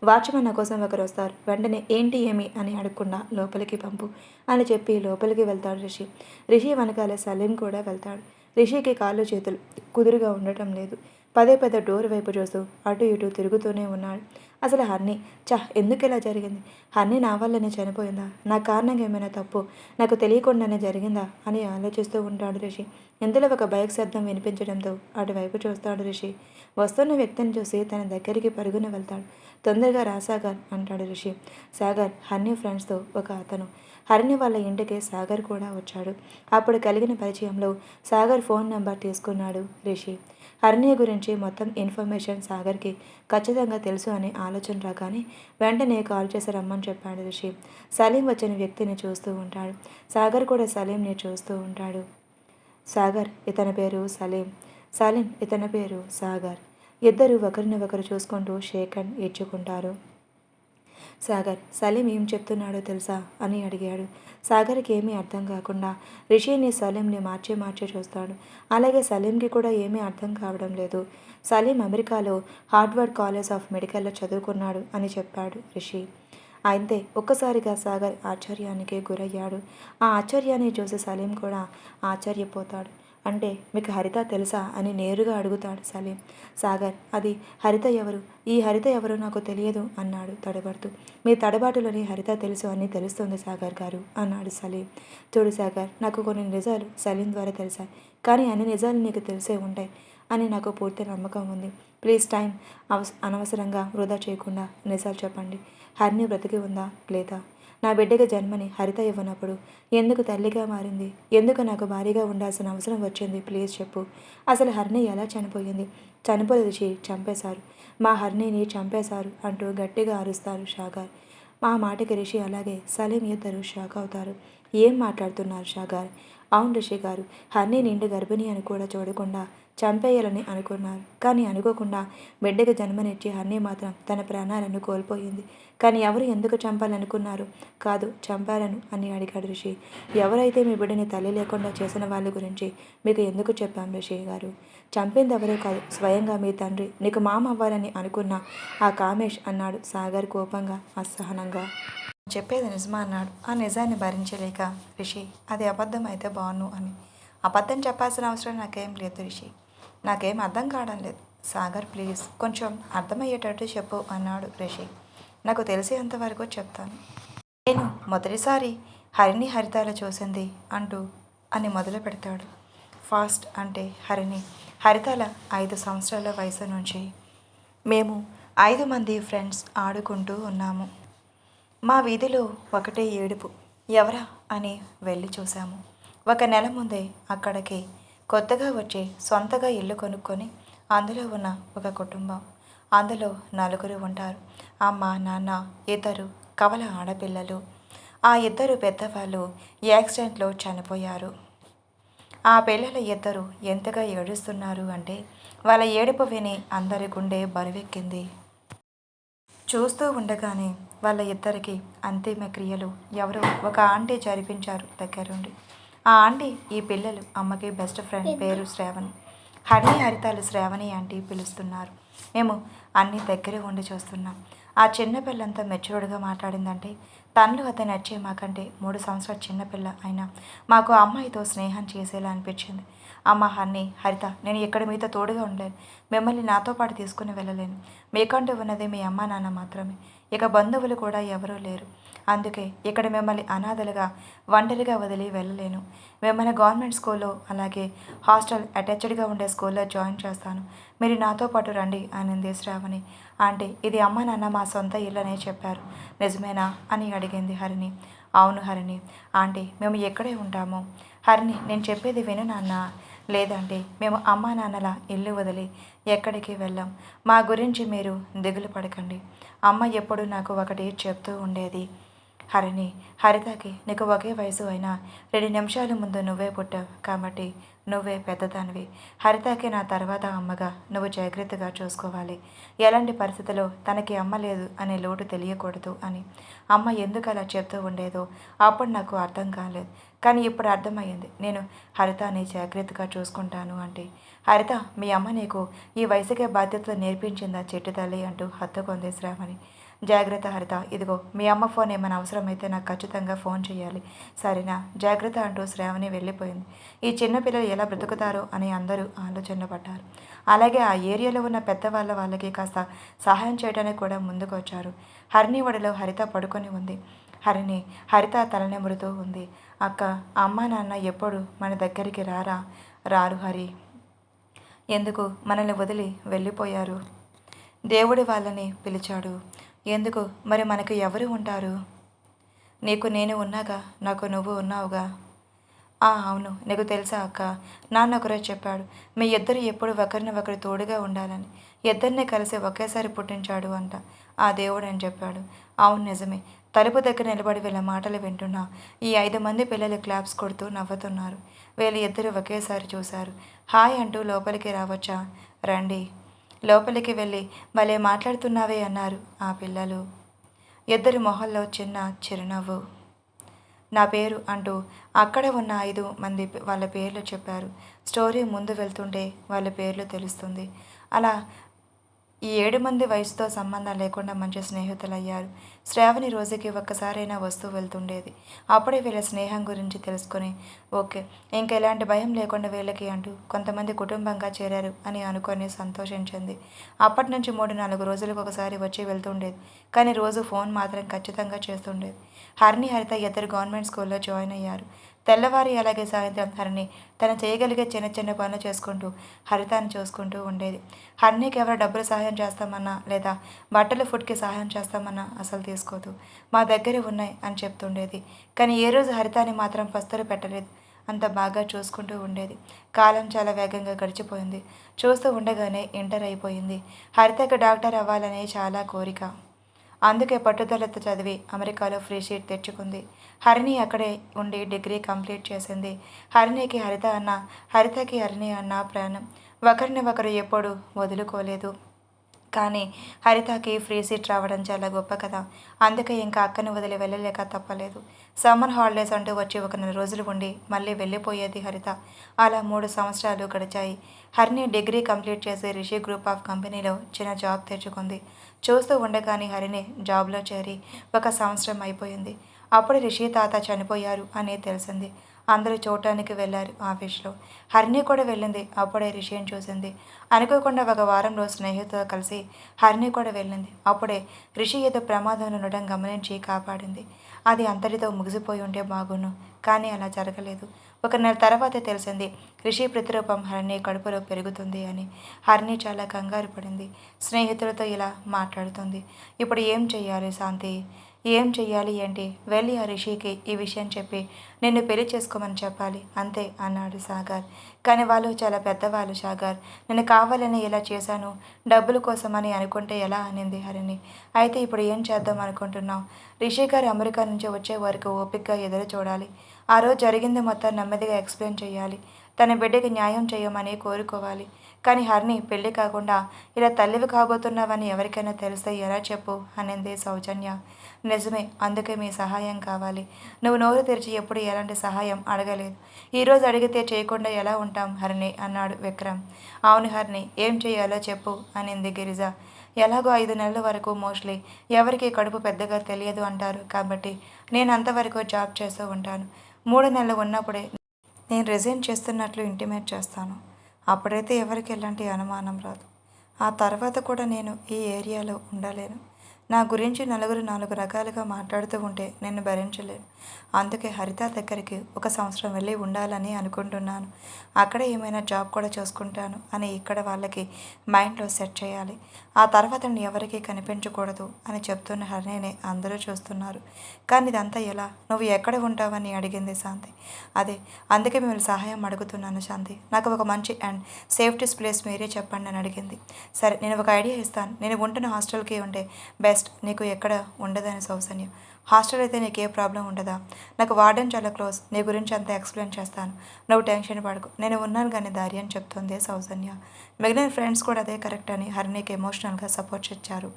A: వాచ్మెన్ నా కోసం ఒకరు వస్తారు, వెంటనే ఏంటి ఏమి అని అడగకుండా లోపలికి పంపు అని చెప్పి లోపలికి వెళ్తాడు రిషి. రిషి వెనకాల సలీం కూడా వెళ్తాడు. రిషికి కాళ్ళు చేతులు కుదురుగా ఉండటం లేదు. పదే పదే డోర్ వైపు చూస్తూ అటు ఇటు తిరుగుతూనే ఉన్నాడు. అసలు హర్ని ఎందుకు ఇలా జరిగింది? హర్ని నా వల్లనే చనిపోయిందా? నా కారణంగా ఏమైనా తప్పు నాకు తెలియకుండానే జరిగిందా అని ఆలోచిస్తూ ఉంటాడు రిషి. ఇంతలో ఒక బైక్ శబ్దం వినిపించడంతో అటువైపు చూస్తాడు రిషి. వస్తున్న వ్యక్తిని చూసి తన దగ్గరికి పరుగున వెళ్తాడు. తొందరగా రా సాగర్ అంటాడు రిషి. సాగర్ హర్ని ఫ్రెండ్స్తో ఒక అతను. హరిణి వాళ్ళ ఇంటికి సాగర్ కూడా వచ్చాడు. అప్పుడు కలిగిన పరిచయంలో సాగర్ ఫోన్ నెంబర్ తీసుకున్నాడు రిషి. హరిణి గురించి మొత్తం ఇన్ఫర్మేషన్ సాగర్కి ఖచ్చితంగా తెలుసు అనే ఆలోచన రాగానే వెంటనే కాల్ చేసి రమ్మని చెప్పాడు రిషి. సలీం వచ్చిన వ్యక్తిని చూస్తూ ఉంటాడు. సాగర్ కూడా సలీంని చూస్తూ ఉంటాడు. సాగర్ ఇతని పేరు సలీం, సలీం ఇతని పేరు సాగర్. ఇద్దరు ఒకరిని ఒకరు చూసుకుంటూ షేక్ హ్యాండ్ ఇచ్చుకుంటారు. సాగర్ సలీం ఏం చెప్తున్నాడో తెలుసా అని అడిగాడు. సాగర్కి ఏమీ అర్థం కాకుండా రిషిని సలీంని మార్చి చూస్తాడు. అలాగే సలీంకి కూడా ఏమీ అర్థం కావడం లేదు. సలీం అమెరికాలో హార్వర్డ్ కాలేజ్ ఆఫ్ మెడికల్లో చదువుకున్నాడు అని చెప్పాడు రిషి. అయితే ఒక్కసారిగా సాగర్ ఆశ్చర్యానికి గురయ్యాడు. ఆ ఆశ్చర్యాన్ని చూసి సలీం కూడా ఆశ్చర్యపోతాడు. అంటే మీకు హరిత తెలుసా అని నేరుగా అడుగుతాడు సలీం. సాగర్ అది హరిత ఎవరు? ఈ హరిత ఎవరో నాకు తెలియదు అన్నాడు తడబడుతూ. మీ తడబాటులోని హరిత తెలుసు అని తెలుస్తుంది సాగర్ గారు అన్నాడు సలీం. చూడు సాగర్, నాకు కొన్ని నిజాలు సలీం ద్వారా తెలిసాయి, కానీ అన్ని నిజాలు నీకు తెలిసే ఉంటాయి అని నాకు పూర్తి నమ్మకం ఉంది. ప్లీజ్ టైం అనవసరంగా వృధా చేయకుండా నిజాలు చెప్పండి. హరిని బ్రతికి ఉందా లేదా? నా బిడ్డకి జన్మని హరిత ఇవ్వనప్పుడు ఎందుకు తల్లిగా మారింది? ఎందుకు నాకు భారీగా ఉండాల్సిన అవసరం వచ్చింది? ప్లీజ్ చెప్పు. అసలు హరిని ఎలా చనిపోయింది? చనిపోలేదు, చంపేశారు. మా హరిణిని చంపేశారు అంటూ గట్టిగా అరుస్తారు షాగార్. మా మాటకి రిషి అలాగే సలీం ఇద్దరు షాక్ అవుతారు. ఏం మాట్లాడుతున్నారు షాగార్? అవును రిషి గారు, హర్ని నిండు గర్భిణి అని కూడా చూడకుండా చంపేయాలని అనుకున్నారు. కానీ అనుకోకుండా బిడ్డకి జన్మనిచ్చి హర్ని మాత్రం తన ప్రాణాలను కోల్పోయింది. కానీ ఎవరు ఎందుకు చంపాలనుకున్నారు? కాదు చంపాలను అని అడిగాడు రిషి. ఎవరైతే మీ బిడ్డని తల్లి లేకుండా చేసిన వాళ్ళ గురించి మీకు ఎందుకు చెప్పాం రిషి గారు? చంపింది ఎవరో కాదు, స్వయంగా మీ తండ్రి నీకు మామ అవ్వాలని అనుకున్న ఆ కామేష్ అన్నాడు సాగర్ కోపంగా అసహనంగా. చెప్పేది నిజమా అన్నాడు. ఆ నిజాన్ని భరించలేక రిషి, అది అబద్ధం అయితే బాగున్ను అని. అబద్ధం చెప్పాల్సిన అవసరం నాకేం లేదు రిషి, నాకేం అర్థం కావడం లేదు. సాగర్ ప్లీజ్ కొంచెం అర్థమయ్యేటట్టు చెప్పు అన్నాడు రిషి. నాకు తెలిసేంతవరకు చెప్తాను. నేను మొదటిసారి హరిని హరితాల చూసింది అంటూ అని మొదలు పెడతాడు. ఫాస్ట్ అంటే హరిని హరితాల 5 సంవత్సరాల వయసు నుంచి మేము 5 మంది ఫ్రెండ్స్ ఆడుకుంటూ ఉన్నాము. మా వీధిలో ఒకటే ఏడుపు, ఎవరా అని వెళ్ళి చూశాము. 1 నెల ముందే అక్కడికి కొత్తగా వచ్చి సొంతగా ఇల్లు కొనుక్కొని అందులో ఉన్న ఒక కుటుంబం. అందులో 4 ఉంటారు. అమ్మ, నాన్న, 2 కవల ఆడపిల్లలు. ఆ 2 పెద్దవాళ్ళు యాక్సిడెంట్లో చనిపోయారు. ఆ పిల్లలు 2 ఎంతగా ఏడుస్తున్నారు అంటే వాళ్ళ ఏడుపు విని అందరి గుండె బరువెక్కింది. చూస్తూ ఉండగానే వాళ్ళ ఇద్దరికి అంతిమ క్రియలు ఎవరో ఒక ఆంటీ జరిపించారు దగ్గరుండి. ఆ ఆంటీ ఈ పిల్లలు అమ్మకి బెస్ట్ ఫ్రెండ్, పేరు శ్రావణి. హరి హరితాలు శ్రావణి ఆంటీ పిలుస్తున్నారు. మేము అన్నీ దగ్గరే ఉండి చూస్తున్నాం. ఆ చిన్న పిల్లంతా మెచ్యూర్డ్గా మాట్లాడిందంటే తనలో అతను నచ్చే మాకంటే 3 సంవత్సరాల చిన్నపిల్ల అయినా మాకు ఆ అమ్మాయితో స్నేహం చేసేలా అనిపించింది. అమ్మ హన్ని, హరిత, నేను ఇక్కడ మీతో తోడుగా ఉండలేను. మిమ్మల్ని నాతో పాటు తీసుకుని వెళ్ళలేను. మీకంటూ ఉన్నది మీ అమ్మ నాన్న మాత్రమే. ఇక బంధువులు కూడా ఎవరూ లేరు. అందుకే ఇక్కడ మిమ్మల్ని అనాథలుగా ఒంటరిగా వదిలి వెళ్ళలేను. మిమ్మల్ని గవర్నమెంట్ స్కూల్లో అలాగే హాస్టల్ అటాచ్డ్గా ఉండే స్కూల్లో జాయిన్ చేస్తాను. మీరు నాతో పాటు రండి అనింది శ్రావణి. ఆంటీ, ఇది అమ్మ నాన్న మా సొంత ఇల్లనే చెప్పారు, నిజమేనా అని అడిగింది హరిణి. అవును హరిణి ఆంటీ, మేము ఎక్కడే ఉంటాము. హరిణి, నేను చెప్పేది విను నాన్న. లేదంటే మేము అమ్మా నాన్నల ఇల్లు వదిలి ఎక్కడికి వెళ్ళాం. మా గురించి మీరు దిగులు పడకండి. అమ్మ ఎప్పుడు నాకు ఒకటి చెప్తూ ఉండేది. హరిణి, హరితకి నీకు ఒకే వయసు అయినా 2 నిమిషాల ముందు నువ్వే పుట్టావు కాబట్టి నువ్వే పెద్దదానివి. హరితకి నా తర్వాత అమ్మగా నువ్వు జాగ్రత్తగా చూసుకోవాలి. ఎలాంటి పరిస్థితుల్లో తనకి అమ్మ లేదు అనే లోటు తెలియకూడదు అని అమ్మ ఎందుకు అలా చెప్తూ ఉండేదో అప్పుడు నాకు అర్థం కాలేదు. కానీ ఇప్పుడు అర్థమయ్యింది. నేను హరితని జాగ్రత్తగా చూసుకుంటాను అంటే. హరిత, మీ అమ్మ నీకు ఈ వయసుకే బాధ్యతలు నేర్పించిందా చెట్టు తల్లి అంటూ హత్తుకుంది శ్రావణి. జాగ్రత్త హరిత, ఇదిగో మీ అమ్మ ఫోన్ ఏమైనా అవసరమైతే నాకు ఖచ్చితంగా ఫోన్ చేయాలి, సరేనా? జాగ్రత్త అంటూ శ్రావణి వెళ్ళిపోయింది. ఈ చిన్నపిల్లలు ఎలా బ్రతుకుతారో అని అందరూ ఆలోచనలు పడ్డారు. అలాగే ఆ ఏరియాలో ఉన్న వాళ్ళకి కాస్త సహాయం చేయడానికి కూడా ముందుకు వచ్చారు. హరిణి ఒడిలో హరిత పడుకొని ఉంది. హరిత తలనెమురుతూ ఉంది. అక్క, అమ్మ నాన్న ఎప్పుడు మన దగ్గరికి రారు హరి. ఎందుకు మనల్ని వదిలి వెళ్ళిపోయారు? దేవుడి వాళ్ళని పిలిచాడు. ఎందుకు మరి మనకు ఎవరు ఉంటారు? నీకు నేను ఉన్నాగా, నాకు నువ్వు ఉన్నావుగా. అవును, నీకు తెలుసా అక్క, నాన్న ఒకరోజు చెప్పాడు, మీ ఇద్దరు ఎప్పుడు ఒకరిని ఒకరు తోడుగా ఉండాలని. ఇద్దరిని కలిసి ఒకేసారి పుట్టించాడు అంట ఆ దేవుడు అని చెప్పాడు. అవును నిజమే. తలుపు దగ్గర నిలబడి వీళ్ళ మాటలు వింటున్నా ఈ 5 మంది పిల్లలు క్లాప్స్ కొడుతూ నవ్వుతున్నారు. వీళ్ళు ఇద్దరు ఒకేసారి చూశారు. హాయ్ అంటూ లోపలికి రావచ్చా? రండి. లోపలికి వెళ్ళి భలే మాట్లాడుతున్నావే అన్నారు ఆ పిల్లలు. ఇద్దరి మొహల్లో చిన్న చిరునవ్వు. నా పేరు అంటూ అక్కడ ఉన్న 5 మంది వాళ్ళ పేర్లు చెప్పారు. స్టోరీ ముందు వెళ్తుంటే వాళ్ళ పేర్లు తెలుస్తుంది. అలా ఈ 7 మంది వయసుతో సంబంధం లేకుండా మంచి స్నేహితులయ్యారు. శ్రావణి రోజుకి ఒక్కసారైనా వస్తూ వెళ్తుండేది. అప్పుడే వీళ్ళ స్నేహం గురించి తెలుసుకొని ఓకే, ఇంక ఎలాంటి భయం లేకుండా వీళ్ళకి అంటూ కొంతమంది కుటుంబంగా చేరారు అని అనుకొని సంతోషించింది. అప్పటి నుంచి 3-4 రోజులకు ఒకసారి వచ్చి వెళ్తుండేది. కానీ రోజు ఫోన్ మాత్రం ఖచ్చితంగా చేస్తుండేది. హరిణి, హరిత ఇద్దరు గవర్నమెంట్ స్కూల్లో జాయిన్ అయ్యారు. తెల్లవారి అలాగే సాయంత్రం హరిణి తను చేయగలిగే చిన్న చిన్న పనులు చేసుకుంటూ హరితాన్ని చూసుకుంటూ ఉండేది. హరిణికి ఎవరు డబ్బులు సహాయం చేస్తామన్నా లేదా బట్టలు ఫుడ్కి సహాయం చేస్తామన్నా అసలు తీసుకోదు. మా దగ్గర ఉన్నాయి అని చెప్తుండేది. కానీ ఏ రోజు హరితాన్ని మాత్రం పస్తులు పెట్టలేదు. అంత బాగా చూసుకుంటూ ఉండేది. కాలం చాలా వేగంగా గడిచిపోయింది. చూస్తూ ఉండగానే ఇంటర్ అయిపోయింది. హరితకి డాక్టర్ అవ్వాలనే చాలా కోరిక. అందుకే పట్టుదలతో చదివి అమెరికాలో ఫ్రీ సీట్ తెచ్చుకుంది. హరిణి అక్కడే ఉండి డిగ్రీ కంప్లీట్ చేసింది. హరిణికి హరిత అన్న, హరితకి హరిణి అన్న ప్రాణం. ఒకరిని ఒకరు ఎప్పుడూ వదులుకోలేదు. కానీ హరితకి ఫ్రీ సీట్ రావడం చాలా గొప్ప కదా. అందుకే ఇంకా అక్కని వదిలి వెళ్ళలేక తప్పలేదు. సమ్మర్ హాలిడేస్ అంటూ వచ్చి 1 నెల రోజులు ఉండి మళ్ళీ వెళ్ళిపోయేది హరిత. అలా 3 సంవత్సరాలు గడిచాయి. హరిణి డిగ్రీ కంప్లీట్ చేసి రిషి గ్రూప్ ఆఫ్ కంపెనీలో చిన్న జాబ్ తెచ్చుకుంది. చూస్తూ ఉండగానే హరిణి జాబ్లో చేరి 1 సంవత్సరం అయిపోయింది. అప్పుడు రిషి తాత చనిపోయారు అని తెలిసింది. అందరూ చూడటానికి వెళ్ళారు ఆఫీస్లో. హరిణి కూడా వెళ్ళింది. అప్పుడే రిషిని చూసింది. అనుకోకుండా 1 వారంలో స్నేహితులతో కలిసి హరిణి కూడా వెళ్ళింది. అప్పుడే రిషి ఏదో ప్రమాదంలో ఉండడం గమనించి కాపాడింది. అది అంతటితో ముగిసిపోయి ఉంటే బాగుండు, కానీ అలా జరగలేదు. 1 నెల తర్వాతే తెలిసింది రిషి ప్రతిరూపం హరిణి కడుపులో పెరుగుతుంది అని. హరిణి చాలా కంగారు పడింది. స్నేహితులతో ఇలా మాట్లాడుతుంది. ఇప్పుడు ఏం చెయ్యాలి శాంతి? ఏం చెయ్యాలి ఏంటి? వెళ్ళి ఆ రిషికి ఈ విషయం చెప్పి నిన్ను పెళ్లి చేసుకోమని చెప్పాలి అంతే అన్నాడు సాగర్. కానీ వాళ్ళు చాలా పెద్దవాళ్ళు సాగర్. నేను కావాలని ఇలా చేశాను, డబ్బుల కోసమని అనుకుంటే ఎలా అనింది హరిణి. అయితే ఇప్పుడు ఏం చేద్దాం అనుకుంటున్నావు? రిషి గారు అమెరికా నుంచి వచ్చే వరకు ఓపికగా ఎదురు చూడాలి. ఆ రోజు జరిగింది మొత్తం నెమ్మదిగా ఎక్స్ప్లెయిన్ చేయాలి. తన బిడ్డకి న్యాయం చేయమని కోరుకోవాలి. కానీ హరిని పెళ్లి కాకుండా ఇలా తల్లివి కాబోతున్నావని ఎవరికైనా తెలిస్తే ఎలా చెప్పు అనింది సౌజన్య. నిజమే, అందుకే మీ సహాయం కావాలి. నువ్వు నోరు తెరిచి ఎప్పుడు ఎలాంటి సహాయం అడగలేదు. ఈరోజు అడిగితే చేయకుండా ఎలా ఉంటాం హరిని అన్నాడు విక్రమ్. అవును హరిని, ఏం చేయాలో చెప్పు అనింది గిరిజ. ఎలాగో 5 నెలల వరకు మోస్ట్లీ ఎవరికి కడుపు పెద్దగా తెలియదు అంటారు కాబట్టి నేను అంతవరకు జాబ్ చేస్తూ ఉంటాను. 3 నెలలు ఉన్నప్పుడే నేను రిజైన్ చేస్తున్నట్లు ఇంటిమేట్ చేస్తాను. అప్పుడైతే ఎవరికి ఎలాంటి అనుమానం రాదు. ఆ తర్వాత కూడా నేను ఈ ఏరియాలో ఉండలేను. నా గురించి నలుగురు 4 రకాలుగా మాట్లాడుతూ ఉంటే నేను భరించలేను. అందుకే హరిత దగ్గరికి 1 సంవత్సరం వెళ్ళి ఉండాలని అనుకుంటున్నాను. అక్కడ ఏమైనా జాబ్ కూడా చూసుకుంటాను అని ఇక్కడ వాళ్ళకి మైండ్లో సెట్ చేయాలి. ఆ తర్వాత నేను ఎవరికీ కనిపించకూడదు అని చెప్తున్న హరిణిని అందరూ చూస్తున్నారు. కానీ ఇదంతా ఎలా? నువ్వు ఎక్కడ ఉంటావని అడిగింది శాంతి. అదే, అందుకే మిమ్మల్ని సహాయం అడుగుతున్నాను శాంతి. నాకు ఒక మంచి అండ్ సేఫ్టీస్ ప్లేస్ మీరే చెప్పండి అని అడిగింది. సరే, నేను ఒక ఐడియా ఇస్తాను. నేను ఉంటున్న హాస్టల్కి ఉండే బెస్ట్, నీకు ఎక్కడ ఉండదని సౌజన్య. హాస్టల్ అయితే నీకు ఏ ప్రాబ్లం ఉండదా? నాకు వార్డెన్ చాలా క్లోజ్. నీ గురించి అంతా ఎక్స్ప్లెయిన్ చేస్తాను. నువ్వు టెన్షన్ పడకు, నేను ఉన్నాను కానీ దారి అని చెప్తుంది సౌజన్య. మిగిలిన ఫ్రెండ్స్ కూడా అదే కరెక్ట్ అని హరిణికి ఎమోషనల్గా సపోర్ట్ ఇచ్చారు.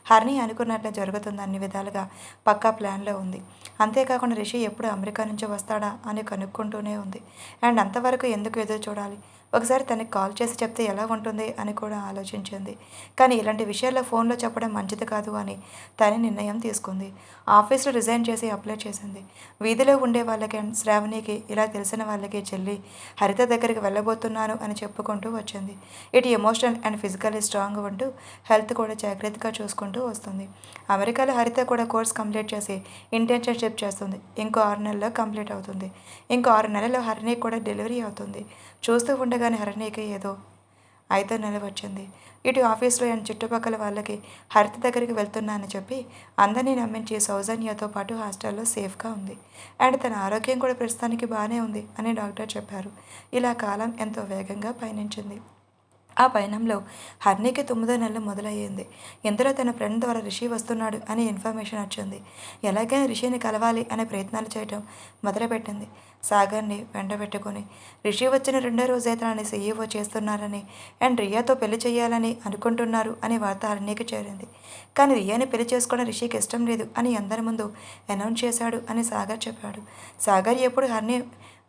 A: హరిణి అనుకున్నట్లే జరుగుతుంది, అన్ని విధాలుగా పక్కా ప్లాన్లో ఉంది. అంతేకాకుండా రిషి ఎప్పుడు అమెరికా నుంచి వస్తాడా అని కనుక్కుంటూనే ఉంది. అండ్ అంతవరకు ఎందుకు ఎదురు చూడాలి? ఒకసారి తనకి కాల్ చేసి చెప్తే ఎలా ఉంటుంది అని కూడా ఆలోచించింది. కానీ ఇలాంటి విషయాల్లో ఫోన్లో చెప్పడం మంచిది కాదు అని తనే నిర్ణయం తీసుకుంది. ఆఫీస్లో రిజైన్ చేసి అప్లై చేసింది. వీధిలో ఉండే వాళ్ళకి అండ్ శ్రావణికి, ఇలా తెలిసిన వాళ్ళకి చెల్లి హరిత దగ్గరికి వెళ్ళబోతున్నాను అని చెప్పుకుంటూ వచ్చింది. ఇటు ఎమోషనల్ అండ్ ఫిజికల్లీ స్ట్రాంగ్ ఉంటూ హెల్త్ కూడా జాగ్రత్తగా చూసుకుంటూ వస్తుంది. అమెరికాలో హరిత కూడా కోర్స్ కంప్లీట్ చేసి ఇంటర్న్షిప్ చేస్తుంది. ఇంకో 6 నెలల్లో కంప్లీట్ అవుతుంది. ఇంకో 6 నెలల్లో హరిణికి కూడా డెలివరీ అవుతుంది. చూస్తూ ఉండగానే హరిణికి ఏదో 5వ నెల వచ్చింది. ఇటు ఆఫీస్లో అండ్ చుట్టుపక్కల వాళ్ళకి హరిత దగ్గరికి వెళ్తున్నానని చెప్పి అందరినీ నమ్మించి సౌజన్యతో పాటు హాస్టల్లో సేఫ్గా ఉంది. అండ్ తన ఆరోగ్యం కూడా ప్రస్తుతానికి బాగానే ఉంది అని డాక్టర్ చెప్పారు. ఇలా కాలం ఎంతో వేగంగా పయనించింది. ఆ పయనంలో హరిణికి 9వ నెల మొదలయ్యింది. ఇంతలో తన ఫ్రెండ్ ద్వారా రిషి వస్తున్నాడు అని ఇన్ఫర్మేషన్ వచ్చింది. ఎలాగైనా రిషిని కలవాలి అనే ప్రయత్నాలు చేయడం మొదలుపెట్టింది. సాగర్ని వెంటబెట్టుకుని రిషి వచ్చిన 2వ రోజే తనని సీఈఓ చేస్తున్నారని అండ్ రియాతో పెళ్లి చేయాలని అనుకుంటున్నారు అని వార్త హరిణికి చేరింది. కానీ రియాని పెళ్లి చేసుకోవడం రిషికి ఇష్టం లేదు అని అందరి ముందు అనౌన్స్ చేశాడు అని సాగర్ చెప్పాడు. సాగర్ ఎప్పుడు హరిణి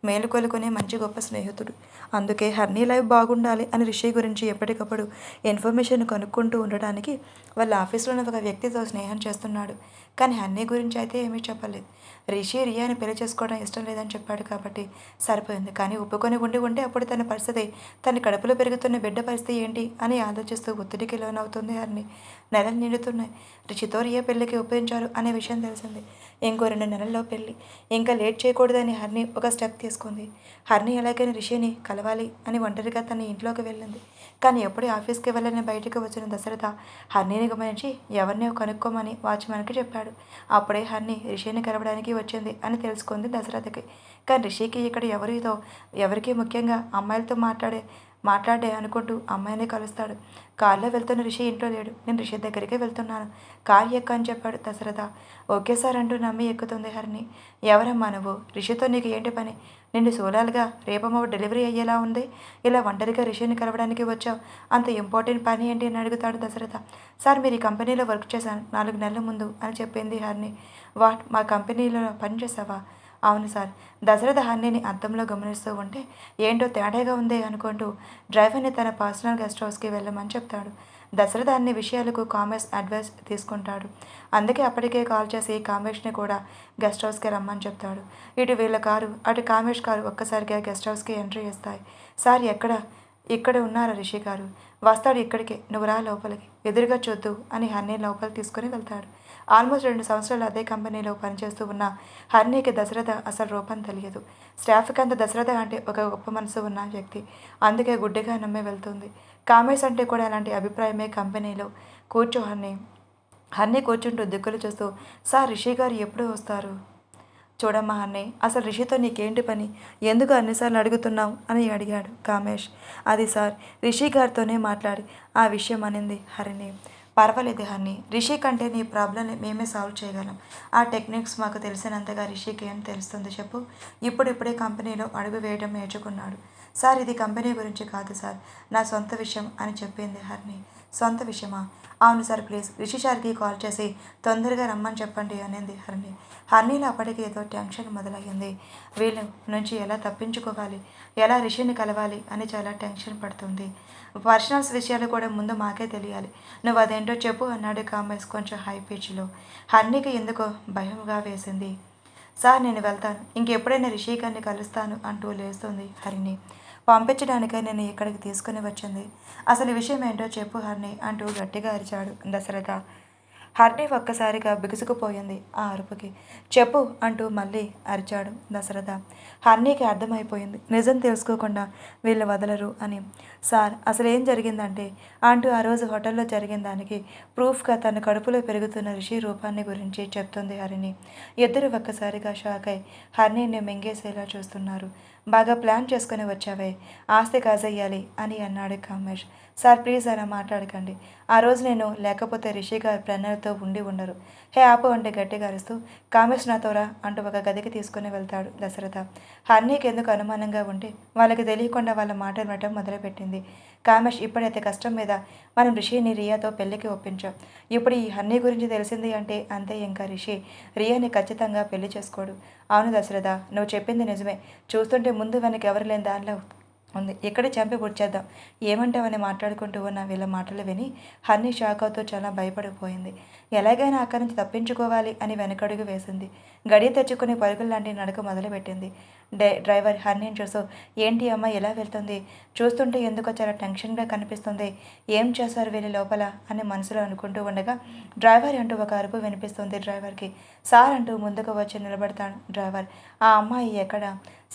A: మేలుకొలుకునే మంచి గొప్ప స్నేహితుడు. అందుకే హర్నీ లైఫ్ బాగుండాలి అని రిషి గురించి ఎప్పటికప్పుడు ఇన్ఫర్మేషన్ కనుక్కుంటూ ఉండడానికి వాళ్ళ ఆఫీస్లోని ఒక వ్యక్తితో స్నేహం చేస్తున్నాడు. కానీ హర్నీ గురించి అయితే ఏమీ చెప్పలేదు. రిషి రియాని పెళ్లి చేసుకోవడం ఇష్టం లేదని చెప్పాడు కాబట్టి సరిపోయింది. కానీ ఒప్పుకొని ఉంటే అప్పుడు తన పరిస్థితి, తన కడుపులో పెరుగుతున్న బిడ్డ పరిస్థితి ఏంటి అని ఆలోచిస్తూ ఒత్తిడికి లోనవుతుంది హర్ని. నెలలు నిండుతున్నాయి. రిషితో రియా పెళ్లికి ఒప్పించారు అనే విషయం తెలిసింది. ఇంకో 2 నెలల్లో పెళ్లి. ఇంకా లేట్ చేయకూడదని హర్ని ఒక స్టెప్ తీసుకుంది. హర్ని ఎలాగైనా రిషిని కలవాలి అని ఒంటరిగా తన ఇంట్లోకి వెళ్ళింది. కానీ ఎప్పుడూ ఆఫీస్కి వెళ్ళని బయటకు వచ్చిన దశరథ హర్నీని గమనించి ఎవరినో కనుక్కోమని వాచ్మెన్కి చెప్పాడు. అప్పుడే హర్ని రిషిని కలవడానికి వచ్చింది అని తెలుసుకుంది దశరథకి. కానీ రిషికి ఇక్కడ ఎవరికి ముఖ్యంగా అమ్మాయిలతో మాట్లాడే అనుకుంటూ అమ్మాయిని కలుస్తాడు. కారులో వెళ్తున్న రిషి ఇంట్లో లేడు. నేను రిషి దగ్గరికి వెళ్తున్నాను, కారు ఎక్క అని చెప్పాడు దశరథ. ఓకే సార్ అంటూ నమ్మి ఎక్కుతుంది హరిణి. ఎవరమ్మా నువ్వు? రిషితో నీకు ఏంటి పని? నిన్ను సోలాలుగా రేపమ్మ డెలివరీ అయ్యేలా ఉంది, ఇలా ఒంటరిగా రిషిని కలవడానికి వచ్చావు. అంత ఇంపార్టెంట్ పని ఏంటి అని అడుగుతాడు దశరథ. సార్, మీరు ఈ కంపెనీలో వర్క్ చేశాను 4 నెలల ముందు అని చెప్పింది హరిణి. వాట్, మా కంపెనీలో పని చేసావా? అవును సార్. దశరథ హర్నీని అద్దంలో గమనిస్తూ ఉంటే ఏంటో తేడాగా ఉంది అనుకుంటూ డ్రైవర్ని తన పర్సనల్ గెస్ట్ హౌస్కి వెళ్ళమని చెప్తాడు. దశరథ అన్ని విషయాలకు కామేష్ అడ్వైస్ తీసుకుంటాడు. అందుకే అప్పటికే కాల్ చేసి కామేష్ని కూడా గెస్ట్ హౌస్కి రమ్మని చెప్తాడు. ఇటు వీళ్ళ కారు అటు కామేష్ కారు ఒక్కసారిగా గెస్ట్ హౌస్కి ఎంట్రీ ఇస్తాయి. సార్, ఇక్కడ ఉన్నారా రిషి గారు? వస్తాడు ఇక్కడికే, నువ్వు రా లోపలికి, ఎదురుగా చూద్దు అని హర్నీ లోపలికి తీసుకుని వెళ్తాడు. ఆల్మోస్ట్ 2 సంవత్సరాలు అదే కంపెనీలో పనిచేస్తూ ఉన్న హర్నీకి దశరథ అసలు రూపం తెలియదు. స్టాఫ్కి అంత దశరథ అంటే ఒక గొప్ప మనసు ఉన్న వ్యక్తి. అందుకే గుడ్డిగా నమ్మి వెళ్తుంది. కామేష్ అంటే కూడా అలాంటి అభిప్రాయమే కంపెనీలో. కూర్చో హర్నీ కూర్చుంటూ దిక్కులు చూస్తూ, సార్, రిషి గారు ఎప్పుడు వస్తారు? చూడమ్మా హర్నీ, అసలు రిషితో నీకేంటి పని? ఎందుకు అన్నిసార్లు అడుగుతున్నావు అని అడిగాడు కామేష్. అది సార్, రిషి గారితోనే మాట్లాడి ఆ విషయం అనింది హరిణి. పర్వాలేదు హర్నీ, రిషి కంటే నీ ప్రాబ్లమ్ని మేమే సాల్వ్ చేయగలం. ఆ టెక్నిక్స్ మాకు తెలిసినంతగా రిషికి ఏం తెలుస్తుంది చెప్పు? ఇప్పుడిప్పుడే కంపెనీలో అడుగు వేయడం నేర్చుకున్నాడు. సార్ ఇది కంపెనీ గురించి కాదు సార్, నా సొంత విషయం అని చెప్పింది హరిణి. సొంత విషయమా? అవును సార్, ప్లీజ్ రిషి సార్కి కాల్ చేసి తొందరగా రమ్మని చెప్పండి అనింది హరిణి. హరిణిలో అప్పటికి ఏదో టెన్షన్ మొదలయ్యింది. వీళ్ళ నుంచి ఎలా తప్పించుకోవాలి, ఎలా రిషిని కలవాలి అని చాలా టెన్షన్ పడుతుంది. పర్సనల్స్ విషయాలు కూడా ముందు మాకే తెలియాలి, నువ్వు అదేంటో చెప్పు అన్నాడు కామేష్ కొంచెం హై పిచ్లో. హరిణికి ఎందుకో భయంగా వేసింది. సార్ నేను వెళ్తాను, ఇంకెప్పుడైనా రిషి గారిని కలుస్తాను అంటూ లేస్తుంది హరిణి. పంపించడానికే నేను ఇక్కడికి తీసుకుని వచ్చింది, అసలు విషయం ఏంటో చెప్పు హరిణి అంటూ గట్టిగా అరిచాడు దశరథ. హరిణి ఒక్కసారిగా బిగుసుకుపోయింది ఆ అరుపుకి. చెప్పు అంటూ మళ్ళీ అరిచాడు దశరథ. హరిణికి అర్థమైపోయింది నిజం తెలుసుకోకుండా వీళ్ళు వదలరు అని. సార్ అసలు ఏం జరిగిందంటే అంటూ ఆ రోజు హోటల్లో జరిగిన దానికి ప్రూఫ్గా తన కడుపులో పెరుగుతున్న రిషి రూపాన్ని గురించి చెప్తుంది హరిణి. ఇద్దరు ఒక్కసారిగా షాక్ అయి హరిణిని మింగేసేలా చూస్తున్నారు. బాగా ప్లాన్ చేసుకుని వచ్చావే, ఆస్తి కాజేయాలి అని అన్నాడు కామేష్. సార్ ప్లీజ్ అలా మాట్లాడకండి, ఆ రోజు నేను లేకపోతే రిషి గారు ప్రణయ్తో ఉండి ఉండరు. హే ఆపు అంటే గట్టిగా అరుస్తూ కామేష్ నాతోరా అంటూ ఒక గదికి తీసుకుని వెళ్తాడు దశరథ. హర్నీకి ఎందుకు అనుమానంగా ఉంటే వాళ్ళకి తెలియకుండా వాళ్ళ మాటలు వినటం మొదలుపెట్టింది. కామేష్ ఇప్పుడైతే కష్టం మీద మనం రిషిని రియాతో పెళ్లికి ఒప్పించాం. ఇప్పుడు ఈ హన్నీ గురించి తెలిసింది అంటే అంతే, ఇంకా రిషి రియాని ఖచ్చితంగా పెళ్లి చేసుకోడు. అవును దశరథ, నువ్వు చెప్పింది నిజమే, చూస్తుంటే ముందు వెనక ఎవరు లేని దానిలో ఉంది, ఇక్కడే చంపి పుచ్చేద్దాం, ఏమంటావని మాట్లాడుకుంటూ ఉన్న వీళ్ళ మాటలు విని హన్నీ షాక్ అవుతూ చాలా భయపడిపోయింది. ఎలాగైనా అక్కడి నుంచి తప్పించుకోవాలి అని వెనకడుగు వేసింది. గడియ తెచ్చుకుని పరుగుల్లాంటి నడక మొదలుపెట్టింది. డ్రైవర్ హన్నీని చూస్తూ ఏంటి అమ్మ ఎలా వెళ్తుంది, చూస్తుంటే ఎందుకో చాలా టెన్షన్గా కనిపిస్తుంది, ఏం చేశారు వీళ్ళ లోపల అని మనసులో అనుకుంటూ ఉండగా డ్రైవర్ అంటూ ఒక అరుపు వినిపిస్తుంది డ్రైవర్కి. సార్ అంటూ ముందుకు వచ్చి నిలబడతాడు డ్రైవర్. ఆ అమ్మాయి ఎక్కడ?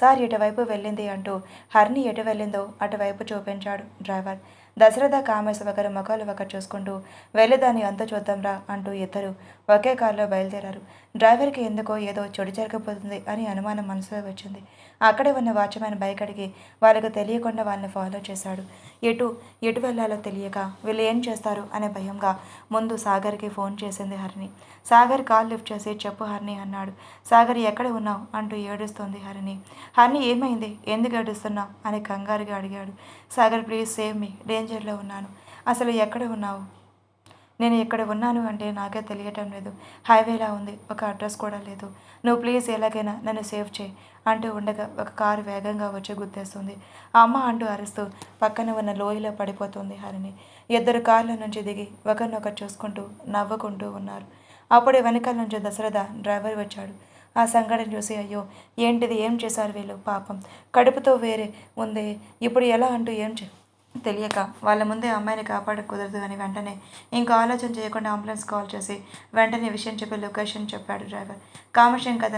A: సార్ ఇటువైపు వెళ్ళింది అంటూ హరిణి ఎటు వెళ్ళిందో అటువైపు చూపించాడు డ్రైవర్. దశరథ కామేశ్ ఒకరి ముఖాలు ఒకరు చూసుకుంటూ వెళ్ళి దాన్ని అంత చూద్దాంరా అంటూ ఇద్దరు ఒకే కారులో బయలుదేరారు. డ్రైవర్కి ఎందుకో ఏదో చెడు జరగబోతుంది అని అనుమానం మనసులో వచ్చింది. అక్కడే ఉన్న వాచ్మెన్ బైక్ అడిగి వాళ్ళకు తెలియకుండా వాళ్ళని ఫాలో చేశాడు. ఎటు వెళ్ళాలో తెలియక వీళ్ళు ఏం చేస్తారు అనే భయంగా ముందు సాగర్కి ఫోన్ చేసింది హరిణి. సాగర్ కాల్ లిఫ్ట్ చేసి చెప్పు హరిణి అన్నాడు. సాగర్ ఎక్కడ ఉన్నావు అంటూ ఏడుస్తోంది హరిణి. హరిణి ఏమైంది, ఎందుకు ఏడుస్తున్నావు అని కంగారుగా అడిగాడు. సాగర్ ప్లీజ్ సేవ్ మీ, డేంజర్లో ఉన్నాను. అసలు ఎక్కడ ఉన్నావు? నేను ఇక్కడ ఉన్నాను అంటే నాకే తెలియటం లేదు, హైవేలా ఉంది, ఒక అడ్రస్ కూడా లేదు, నువ్వు ప్లీజ్ ఎలాగైనా నన్ను సేవ్ చేయి అంటూ ఉండగా ఒక కారు వేగంగా వచ్చి గుద్దేస్తుంది. అమ్మ అంటూ అరుస్తూ పక్కన ఉన్న లోయలో పడిపోతుంది హరిణి. ఇద్దరు కార్ల నుంచి దిగి ఒకరినొకరు చూసుకుంటూ నవ్వుకుంటూ ఉన్నారు. అప్పుడే వెనకాల నుంచి దశరథ డ్రైవర్ వచ్చాడు. ఆ సంఘటన చూసి అయ్యో ఏంటిది, ఏం చేశారు వీళ్ళు, పాపం కడుపుతో వేరే ఉంది, ఇప్పుడు ఎలా అంటూ తెలియక వాళ్ళ ముందే అమ్మాయిని కాపాడక కుదరదు అని వెంటనే ఇంకా ఆలోచన చేయకుండా అంబులెన్స్ కాల్ చేసి వెంటనే విషయం చెప్పి లొకేషన్ చెప్పాడు డ్రైవర్. కామేశం కథ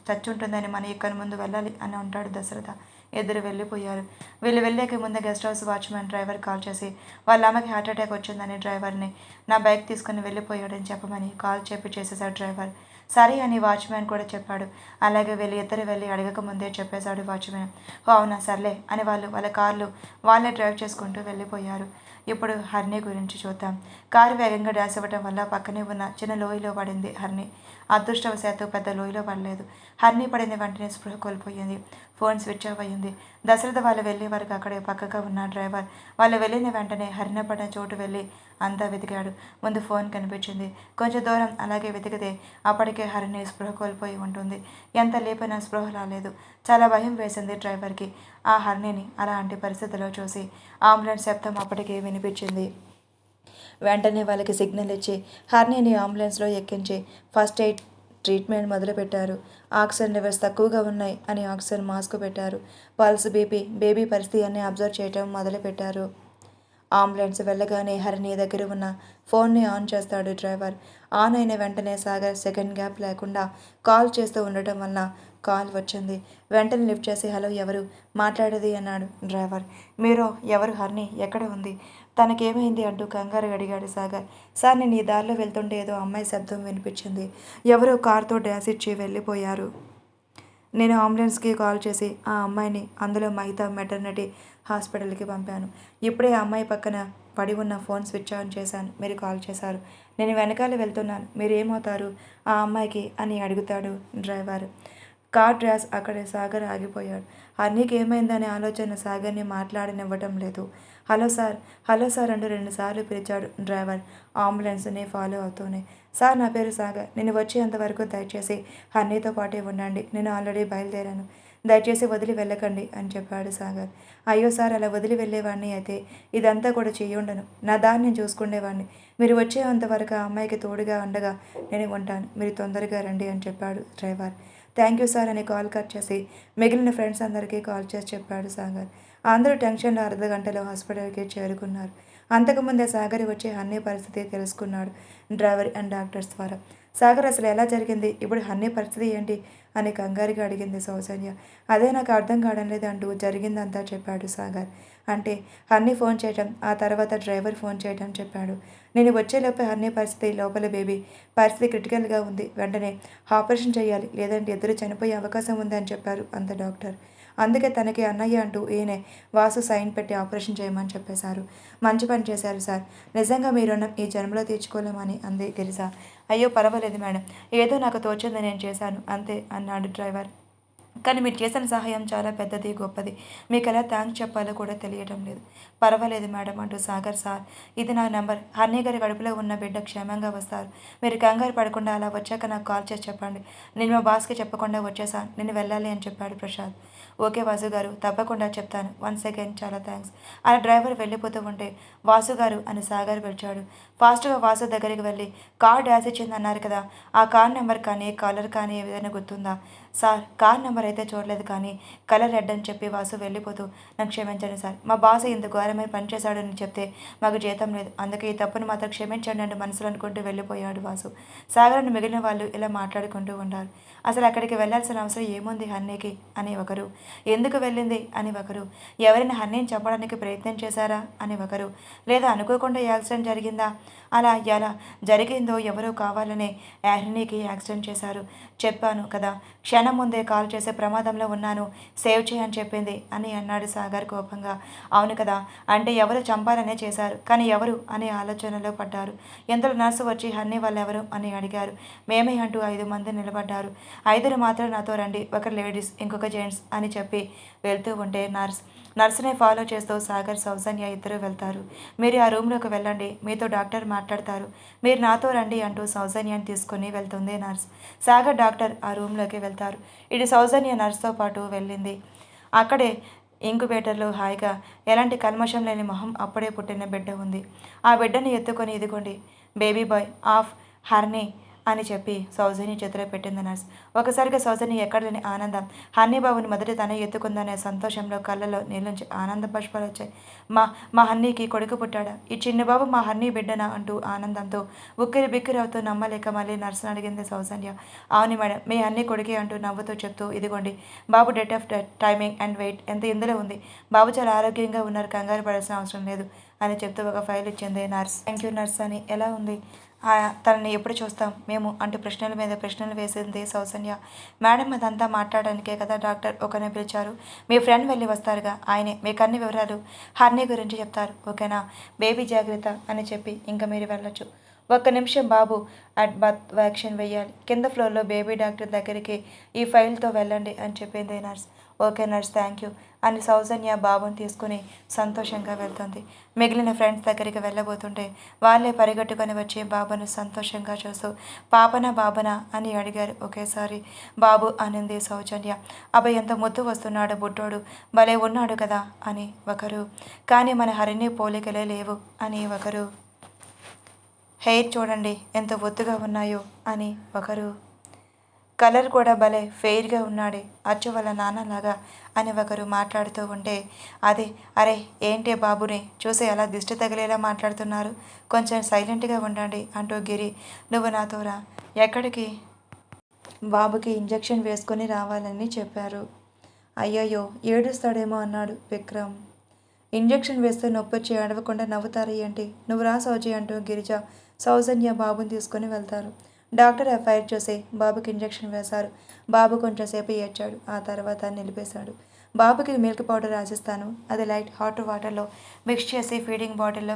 A: చచ్చుంటుందని మన ఇక్కడ ముందు వెళ్ళాలి అని అంటాడు దశరథ. ఇద్దరు వెళ్ళిపోయారు. వీళ్ళు వెళ్ళాక ముందే guest house watchman driver call చేసి వాళ్ళ అమ్మకి హార్ట్అటాక్ వచ్చిందని డ్రైవర్ని నా బైక్ తీసుకుని వెళ్ళిపోయాడని చెప్పమని కాల్ చేసేశాడు డ్రైవర్. సరే అని వాచ్మెన్ కూడా చెప్పాడు. అలాగే ఇద్దరు వెళ్ళి అడగక ముందే చెప్పేశాడు వాచ్మెన్. అవునా సర్లే అని వాళ్ళ కార్లు వాళ్ళే డ్రైవ్ చేసుకుంటూ వెళ్ళిపోయారు. ఇప్పుడు హరిణి గురించి చూద్దాం. కారు వేగంగా డ్యాష్ అవ్వడం వల్ల పక్కనే ఉన్న చిన్న లోయలో పడింది హరిణి. అదృష్టవశాత్తు పెద్ద లోయలో పడలేదు. హరిణి పడిన వెంటనే స్పృహ కోల్పోయింది. ఫోన్ స్విచ్ ఆఫ్ అయ్యింది. దశరథ వాళ్ళు వెళ్ళే వరకు అక్కడే పక్కగా ఉన్న డ్రైవర్ వాళ్ళు వెళ్ళిన వెంటనే హరిణి పడిన చోటు వెళ్ళి అంతా వెతికాడు. ముందు ఫోన్ కనిపించింది. కొంచెం దూరం అలాగే వెతికితే అప్పటికే హరిణి స్పృహ కోల్పోయి ఉంటుంది. ఎంత లేపినా స్పృహ రాలేదు. చాలా భయం వేసింది డ్రైవర్కి. ఆ హరిణిని అలాంటి పరిస్థితిలో చూసి అంబులెన్స్ శబ్దం అప్పటికే వినిపించింది. వెంటనే వాళ్ళకి సిగ్నల్ ఇచ్చి హరిణిని అంబులెన్స్లో ఎక్కించి ఫస్ట్ ఎయిడ్ ట్రీట్మెంట్ మొదలుపెట్టారు. ఆక్సిజన్ లెవెల్స్ తక్కువగా ఉన్నాయి అని ఆక్సిజన్ మాస్క్ పెట్టారు. పల్స్, బేబీ పరిస్థితి అన్నీ అబ్జర్వ్ చేయటం మొదలుపెట్టారు. అంబులెన్స్ వెళ్ళగానే హరిణి దగ్గర ఉన్న ఫోన్ని ఆన్ చేస్తాడు డ్రైవర్. ఆన్ అయిన వెంటనే సాగర్ సెకండ్ గ్యాప్ లేకుండా కాల్ చేస్తూ ఉండటం వల్ల కాల్ వచ్చింది. వెంటనే లిఫ్ట్ చేసి హలో ఎవరు మాట్లాడేది అన్నాడు డ్రైవర్. మీరు ఎవరు, హరిణి ఎక్కడ ఉంది, తనకేమైంది అంటూ కంగారు అడిగాడు సాగర్. సార్ నేను ఈ దారిలో వెళ్తుంటే ఏదో అమ్మాయి శబ్దం వినిపించింది, ఎవరో కారుతో డ్యాష్ ఇచ్చి వెళ్ళిపోయారు. నేను అంబులెన్స్కి కాల్ చేసి ఆ అమ్మాయిని అందులో మహితా మెటర్నిటీ హాస్పిటల్కి పంపాను. ఇప్పుడే ఆ అమ్మాయి పక్కన పడి ఉన్న ఫోన్ స్విచ్ ఆన్ చేశాను, మీరు కాల్ చేశారు. నేను వెనకాల వెళ్తున్నాను, మీరు ఏమవుతారు ఆ అమ్మాయికి అని అడుగుతాడు డ్రైవర్. కార్ డ్రాస్ అక్కడే సాగర్ ఆగిపోయాడు. హన్నీకి ఏమైందనే ఆలోచన సాగర్ని మాట్లాడనివ్వటం లేదు. హలో సార్, హలో సార్ అంటూ 2 సార్లు పిలిచాడు డ్రైవర్ అంబులెన్స్ని ఫాలో అవుతూనే. సార్, నా పేరు సాగర్. నేను వచ్చేంతవరకు దయచేసి హన్నీతో పాటే ఉండండి. నేను ఆల్రెడీ బయలుదేరాను. దయచేసి వదిలి వెళ్ళకండి అని చెప్పాడు సాగర్. అయ్యో సార్, అలా వదిలి వెళ్ళేవాడిని అయితే ఇదంతా కూడా చెయ్యుండను. నా దాన్ని నేను చూసుకునేవాడిని. మీరు వచ్చేంతవరకు ఆ అమ్మాయికి తోడుగా ఉండగా నేను ఉంటాను. మీరు తొందరగా రండి అని చెప్పాడు డ్రైవర్. థ్యాంక్ యూ సార్ అని కాల్ కట్ చేసి మిగిలిన ఫ్రెండ్స్ అందరికీ కాల్ చేసి చెప్పాడు సాగర్. అందరూ టెన్షన్లో అర్ధగంటలో హాస్పిటల్కి చేరుకున్నారు. అంతకుముందే సాగర్ వచ్చి హన్నీ పరిస్థితి తెలుసుకున్నాడు డ్రైవర్ అండ్ డాక్టర్స్ ద్వారా. సాగర్, అసలు ఎలా జరిగింది? ఇప్పుడు హన్నీ పరిస్థితి ఏంటి అని కంగారుగా అడిగింది సౌజన్య. అదే నాకు అర్థం కావడం లేదు అంటూ జరిగిందంతా చెప్పాడు సాగర్. అంటే హన్నీ ఫోన్ చేయటం, ఆ తర్వాత డ్రైవర్ ఫోన్ చేయటం చెప్పాడు. నేను వచ్చేలోపే హన్నీ పరిస్థితి, లోపల బేబీ పరిస్థితి క్రిటికల్గా ఉంది. వెంటనే ఆపరేషన్ చేయాలి, లేదంటే ఇద్దరు చనిపోయే అవకాశం ఉంది అని చెప్పారు అంత డాక్టర్. అందుకే తనకి అన్నయ్య అంటూ ఈయనే వాసు సైన్ పెట్టి ఆపరేషన్ చేయమని చెప్పేశారు. మంచి పని చేశారు సార్. నిజంగా మీ రుణం ఈ జన్మలో తీర్చుకోలేమని అంది గిరిజ. అయ్యో పర్వాలేదు మేడం, ఏదో నాకు తోచింది నేను చేశాను అంతే అన్నాడు డ్రైవర్. కానీ మీరు చేసిన సహాయం చాలా పెద్దది, గొప్పది. మీకు ఎలా థ్యాంక్స్ చెప్పాలో కూడా తెలియటం లేదు. పర్వాలేదు మేడం అంటూ సాగర్, సార్ ఇది నా నెంబర్. హన్నీ గారి కడుపులో ఉన్న బిడ్డ క్షేమంగా వస్తారు. మీరు కంగారు పడకుండా అలా వచ్చాక నాకు కాల్ చేసి చెప్పండి. నేను మా బాస్కి చెప్పకుండా వచ్చేసాను. నేను వెళ్ళాలి అని చెప్పాడు ప్రసాద్. ఓకే వాసు గారు, తప్పకుండా చెప్తాను. వన్స్ అగైన్ చాలా థ్యాంక్స్. అలా డ్రైవర్ వెళ్ళిపోతూ ఉంటే వాసు గారు అని సాగర్ పిలిచాడు. ఫాస్ట్గా వాసు దగ్గరికి వెళ్ళి కార్ డాష్ ఇచ్చింది అన్నారు కదా, ఆ కార్ నెంబర్ కానీ కలర్ కానీ ఏదైనా గుర్తుందా? సార్, కార్ నెంబర్ అయితే చూడలేదు కానీ కలర్ రెడ్ అని చెప్పి వాసు వెళ్ళిపోతూ, నాకు క్షమించండి సార్, మా బాస్ ఇంత ఘోరమైన పని చేశాడని చెప్తే మాకు జీతం లేదు, అందుకే ఈ తప్పును మాత్రం క్షమించండి అని మనసులో అనుకుంటూ వెళ్ళిపోయాడు వాసు. సాగర్ని మిగిలిన వాళ్ళు ఇలా మాట్లాడుకుంటూ ఉన్నారు. అసలు అక్కడికి వెళ్ళాల్సిన అవసరం ఏముంది హన్నీకి అని ఒకరు, ఎందుకు వెళ్ళింది అని ఒకరు, ఎవరైనా హన్నీని చంపడానికి ప్రయత్నం చేశారా అని ఒకరు, లేదా అనుకోకుండా యాక్సిడెంట్ జరిగిందా? అలా ఎలా జరిగిందో ఎవరో కావాలనే హన్నీకి యాక్సిడెంట్ చేశారు. చెప్పాను కదా, క్షణం ముందే కాల్ చేసే ప్రమాదంలో ఉన్నాను, సేవ్ చేయని చెప్పింది అని అన్నాడు సాగర్ కోపంగా. అవును కదా, అంటే ఎవరు చంపాలనే చేశారు, కానీ ఎవరు అనే ఆలోచనలో పడ్డారు. ఎంతలో నర్సు వచ్చి హన్నీ వాళ్ళెవరు అని అడిగారు. మేమే అంటూ 5 మంది నిలబడ్డారు. 5 మాత్రం నాతో రండి, ఒకరు లేడీస్ ఇంకొక జెంట్స్ అని చెప్పి వెళ్తూ ఉంటే నర్సునే ఫాలో చేస్తూ సాగర్, సౌజన్య ఇద్దరు వెళ్తారు. మీరు ఆ రూమ్లోకి వెళ్ళండి, మీతో డాక్టర్ మాట్లాడతారు, మీరు నాతో రండి అంటూ సౌజన్యని తీసుకుని వెళ్తుంది నర్స్. సాగర్, డాక్టర్ ఆ రూమ్లోకి వెళ్తారు. ఇటు సౌజన్య నర్స్తో పాటు వెళ్ళింది. అక్కడే ఇంకుబేటర్లో హాయిగా ఎలాంటి కల్మషం లేని మొహం అప్పుడే పుట్టిన బిడ్డ ఉంది. ఆ బిడ్డని ఎత్తుకొని ఇదిగోండి బేబీ బాయ్ ఆఫ్ హర్నీ అని చెప్పి సౌజన్య చేతిలో పెట్టింది నర్స్. ఒకసారిగా సౌజన్య ఎక్కడ లేని ఆనందం. హన్నీ బాబుని మొదటి తనే ఎత్తుకుందనే సంతోషంలో కళ్ళలో నీళ్ళుంచి ఆనంద పుష్పాలు వచ్చాయి. మా మా హన్నీకి కొడుకు పుట్టాడా? ఈ చిన్న బాబు మా హన్నీ బిడ్డనా అంటూ ఆనందంతో ఉక్కిరి బిక్కిరి అవుతూ నమ్మలేక మళ్ళీ నర్సును అడిగింది సౌజన్య. అవును మేడం, మీ హన్నీ కొడుకే అంటూ నవ్వుతూ చెప్తూ ఇదిగోండి బాబు date of death, timing and weight ఎంత ఇందులో ఉంది. బాబు చాలా ఆరోగ్యంగా ఉన్నారు, కంగారు పడాల్సిన అవసరం లేదు అని చెప్తూ ఒక ఫైల్ ఇచ్చింది నర్స్. థ్యాంక్ యూ నర్స్ అని. ఎలా ఉంది తనని ఎప్పుడు చూస్తాం మేము అంటూ ప్రశ్నల మీద ప్రశ్నలు వేసింది సౌజన్య. మేడం, అదంతా మాట్లాడడానికే కదా డాక్టర్ ఒకరిని పిలిచారు. మీ ఫ్రెండ్ వెళ్ళి వస్తారుగా, ఆయనే మీకు అన్ని వివరాలు హర్నీ గురించి చెప్తారు. ఓకేనా? బేబీ జాగ్రత్త అని చెప్పి ఇంకా మీరు వెళ్ళొచ్చు. ఒక్క నిమిషం బాబు అట్ బర్త్ వ్యాక్సిన్ వేయాలి. కింద ఫ్లోర్లో బేబీ డాక్టర్ దగ్గరికి ఈ ఫైల్తో వెళ్ళండి అని చెప్పింది nurse. Okay nurse, thank you అని సౌజన్య బాబుని తీసుకుని సంతోషంగా వెళ్తుంది. మిగిలిన ఫ్రెండ్స్ దగ్గరికి వెళ్ళబోతుంటే వాళ్ళే పరిగెట్టుకొని వచ్చి బాబును సంతోషంగా చూస్తూ పాపన బాబన అని అడిగారు. ఒకేసారి బాబు అనింది సౌజన్య. అబ్బాయి ఎంత ముద్దు వస్తున్నాడు బుడ్డోడు, భలే ఉన్నాడు కదా అని ఒకరు. కానీ మన హరిణి పోలికలే లేవు అని ఒకరు. హెయిర్ చూడండి ఎంత ఒత్తుగా ఉన్నాయో అని ఒకరు. కలర్ కూడా భలే ఫెయిర్గా ఉన్నాడే, అచ్చు వాళ్ళ నాన్నలాగా అని ఒకరు మాట్లాడుతూ ఉంటే అదే, అరే ఏంటి బాబుని చూసి అలా దిష్టి తగిలేలా మాట్లాడుతున్నారు, కొంచెం సైలెంట్గా ఉండండి అంటూ గిరి, నువ్వు నాతో రా. ఎక్కడికి? బాబుకి ఇంజెక్షన్ వేసుకొని రావాలని చెప్పారు. అయ్యయ్యో ఏడుస్తాడేమో అన్నాడు విక్రమ్. ఇంజెక్షన్ వేస్తే నొప్పొచ్చి ఏడవకుండా నవ్వుతారు ఏంటి? నువ్వు రా సౌజీ అంటూ గిరిజ సౌజన్య బాబుని తీసుకొని వెళ్తారు. డాక్టర్ ఎఫ్ఐఆర్ చూసి బాబుకి ఇంజెక్షన్ వేశారు. బాబు కొంచెంసేపు ఏడ్చాడు, ఆ తర్వాత నిలిపేశాడు. బాబుకి మిల్క్ పౌడర్ రాసిస్తాను, అది లైట్ హాట్ వాటర్లో మిక్స్ చేసి ఫీడింగ్ బాటిల్లో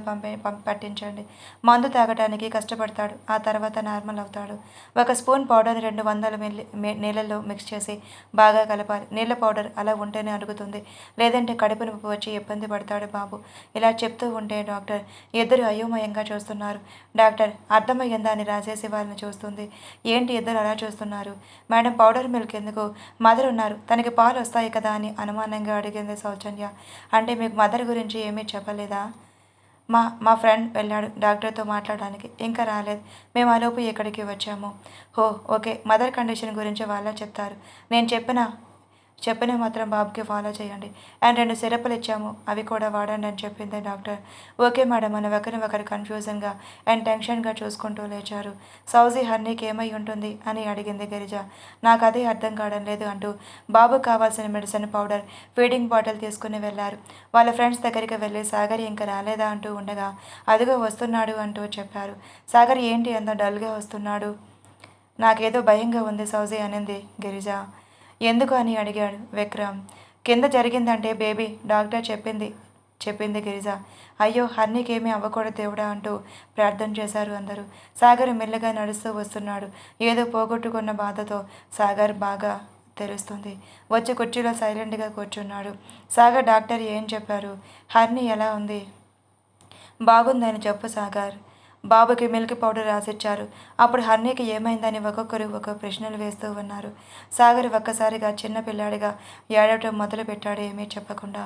A: పట్టించండి. మందు తాగడానికి కష్టపడతాడు, ఆ తర్వాత నార్మల్ అవుతాడు. 1 స్పూన్ పౌడర్ని 200 నీళ్ళల్లో మిక్స్ చేసి బాగా కలపాలి. నీళ్ళ పౌడర్ అలా ఉంటేనే అరుగుతుంది, లేదంటే కడుపు నొప్పి వచ్చి ఇబ్బంది పడతాడు బాబు. ఇలా చెప్తూ ఉంటే డాక్టర్ ఇద్దరు అయోమయంగా చూస్తున్నారు. డాక్టర్ అర్థమయ్యిందా అని రాసేసి వాళ్ళని చూస్తుంది. ఏంటి ఇద్దరు అలా చూస్తున్నారు? మేడం పౌడర్ మిల్క్ ఎందుకు? మదర్ ఉన్నారు, తనకి పాలు వస్తాయి కదా అని అనుమానంగా అడిగింది సౌజన్య. అంటే మీకు మదర్ గురించి ఏమీ చెప్పలేదా? మా మా ఫ్రెండ్ వెళ్ళాడు డాక్టర్తో మాట్లాడడానికి, ఇంకా రాలేదు. మేము ఆలోపు ఇక్కడికి వచ్చాము. హో ఓకే, మదర్ కండిషన్ గురించి వాళ్ళే చెప్తారు. నేను చెప్పిన మాత్రం బాబుకి ఫాలో చేయండి. అండ్ 2 సిరప్లు ఇచ్చాము, అవి కూడా వాడండి అని చెప్పింది డాక్టర్. ఓకే మేడం అని ఒకరు కన్ఫ్యూజన్గా అండ్ టెన్షన్గా చూసుకుంటూ లేచారు. సౌజీ హర్నీకి ఏమై ఉంటుంది అని అడిగింది గిరిజ. నాకు అదే అర్థం కావడం లేదు అంటూ బాబుకు కావాల్సిన మెడిసిన్ పౌడర్ ఫీడింగ్ బాటిల్ తీసుకుని వెళ్ళారు. వాళ్ళ ఫ్రెండ్స్ దగ్గరికి వెళ్ళి సాగర్ ఇంకా రాలేదా అంటూ ఉండగా అదిగో వస్తున్నాడు అంటూ చెప్పారు. సాగర్ ఏంటి అంత డల్గా వస్తున్నాడు? నాకేదో భయంగా ఉంది సౌజీ అనింది గిరిజ. ఎందుకు అని అడిగాడు విక్రమ్. కింద జరిగిందంటే బేబీ డాక్టర్ చెప్పింది గిరిజ. అయ్యో హర్నీకేమీ అవ్వకూడదు దేవుడా అంటూ ప్రార్థన చేశారు అందరూ. సాగర్ మెల్లగా నడుస్తూ వస్తున్నాడు. ఏదో పోగొట్టుకున్న బాధతో సాగర్ బాగా తెలుస్తుంది. వచ్చి కుర్చీలో సైలెంట్గా కూర్చున్నాడు. సాగర్ డాక్టర్ ఏం చెప్పారు? హర్నీ ఎలా ఉంది? బాగుందని చెప్పు సాగర్. బాబుకి మిల్క్ పౌడర్ రాసిచ్చారు. అప్పుడు హర్నీకి ఏమైందని ఒక్కొక్కరు ఒక ప్రశ్నలు వేస్తూ ఉన్నారు. సాగర్ ఒక్కసారిగా చిన్న పిల్లాడిగా ఏడవటం మొదలుపెట్టాడు ఏమీ చెప్పకుండా.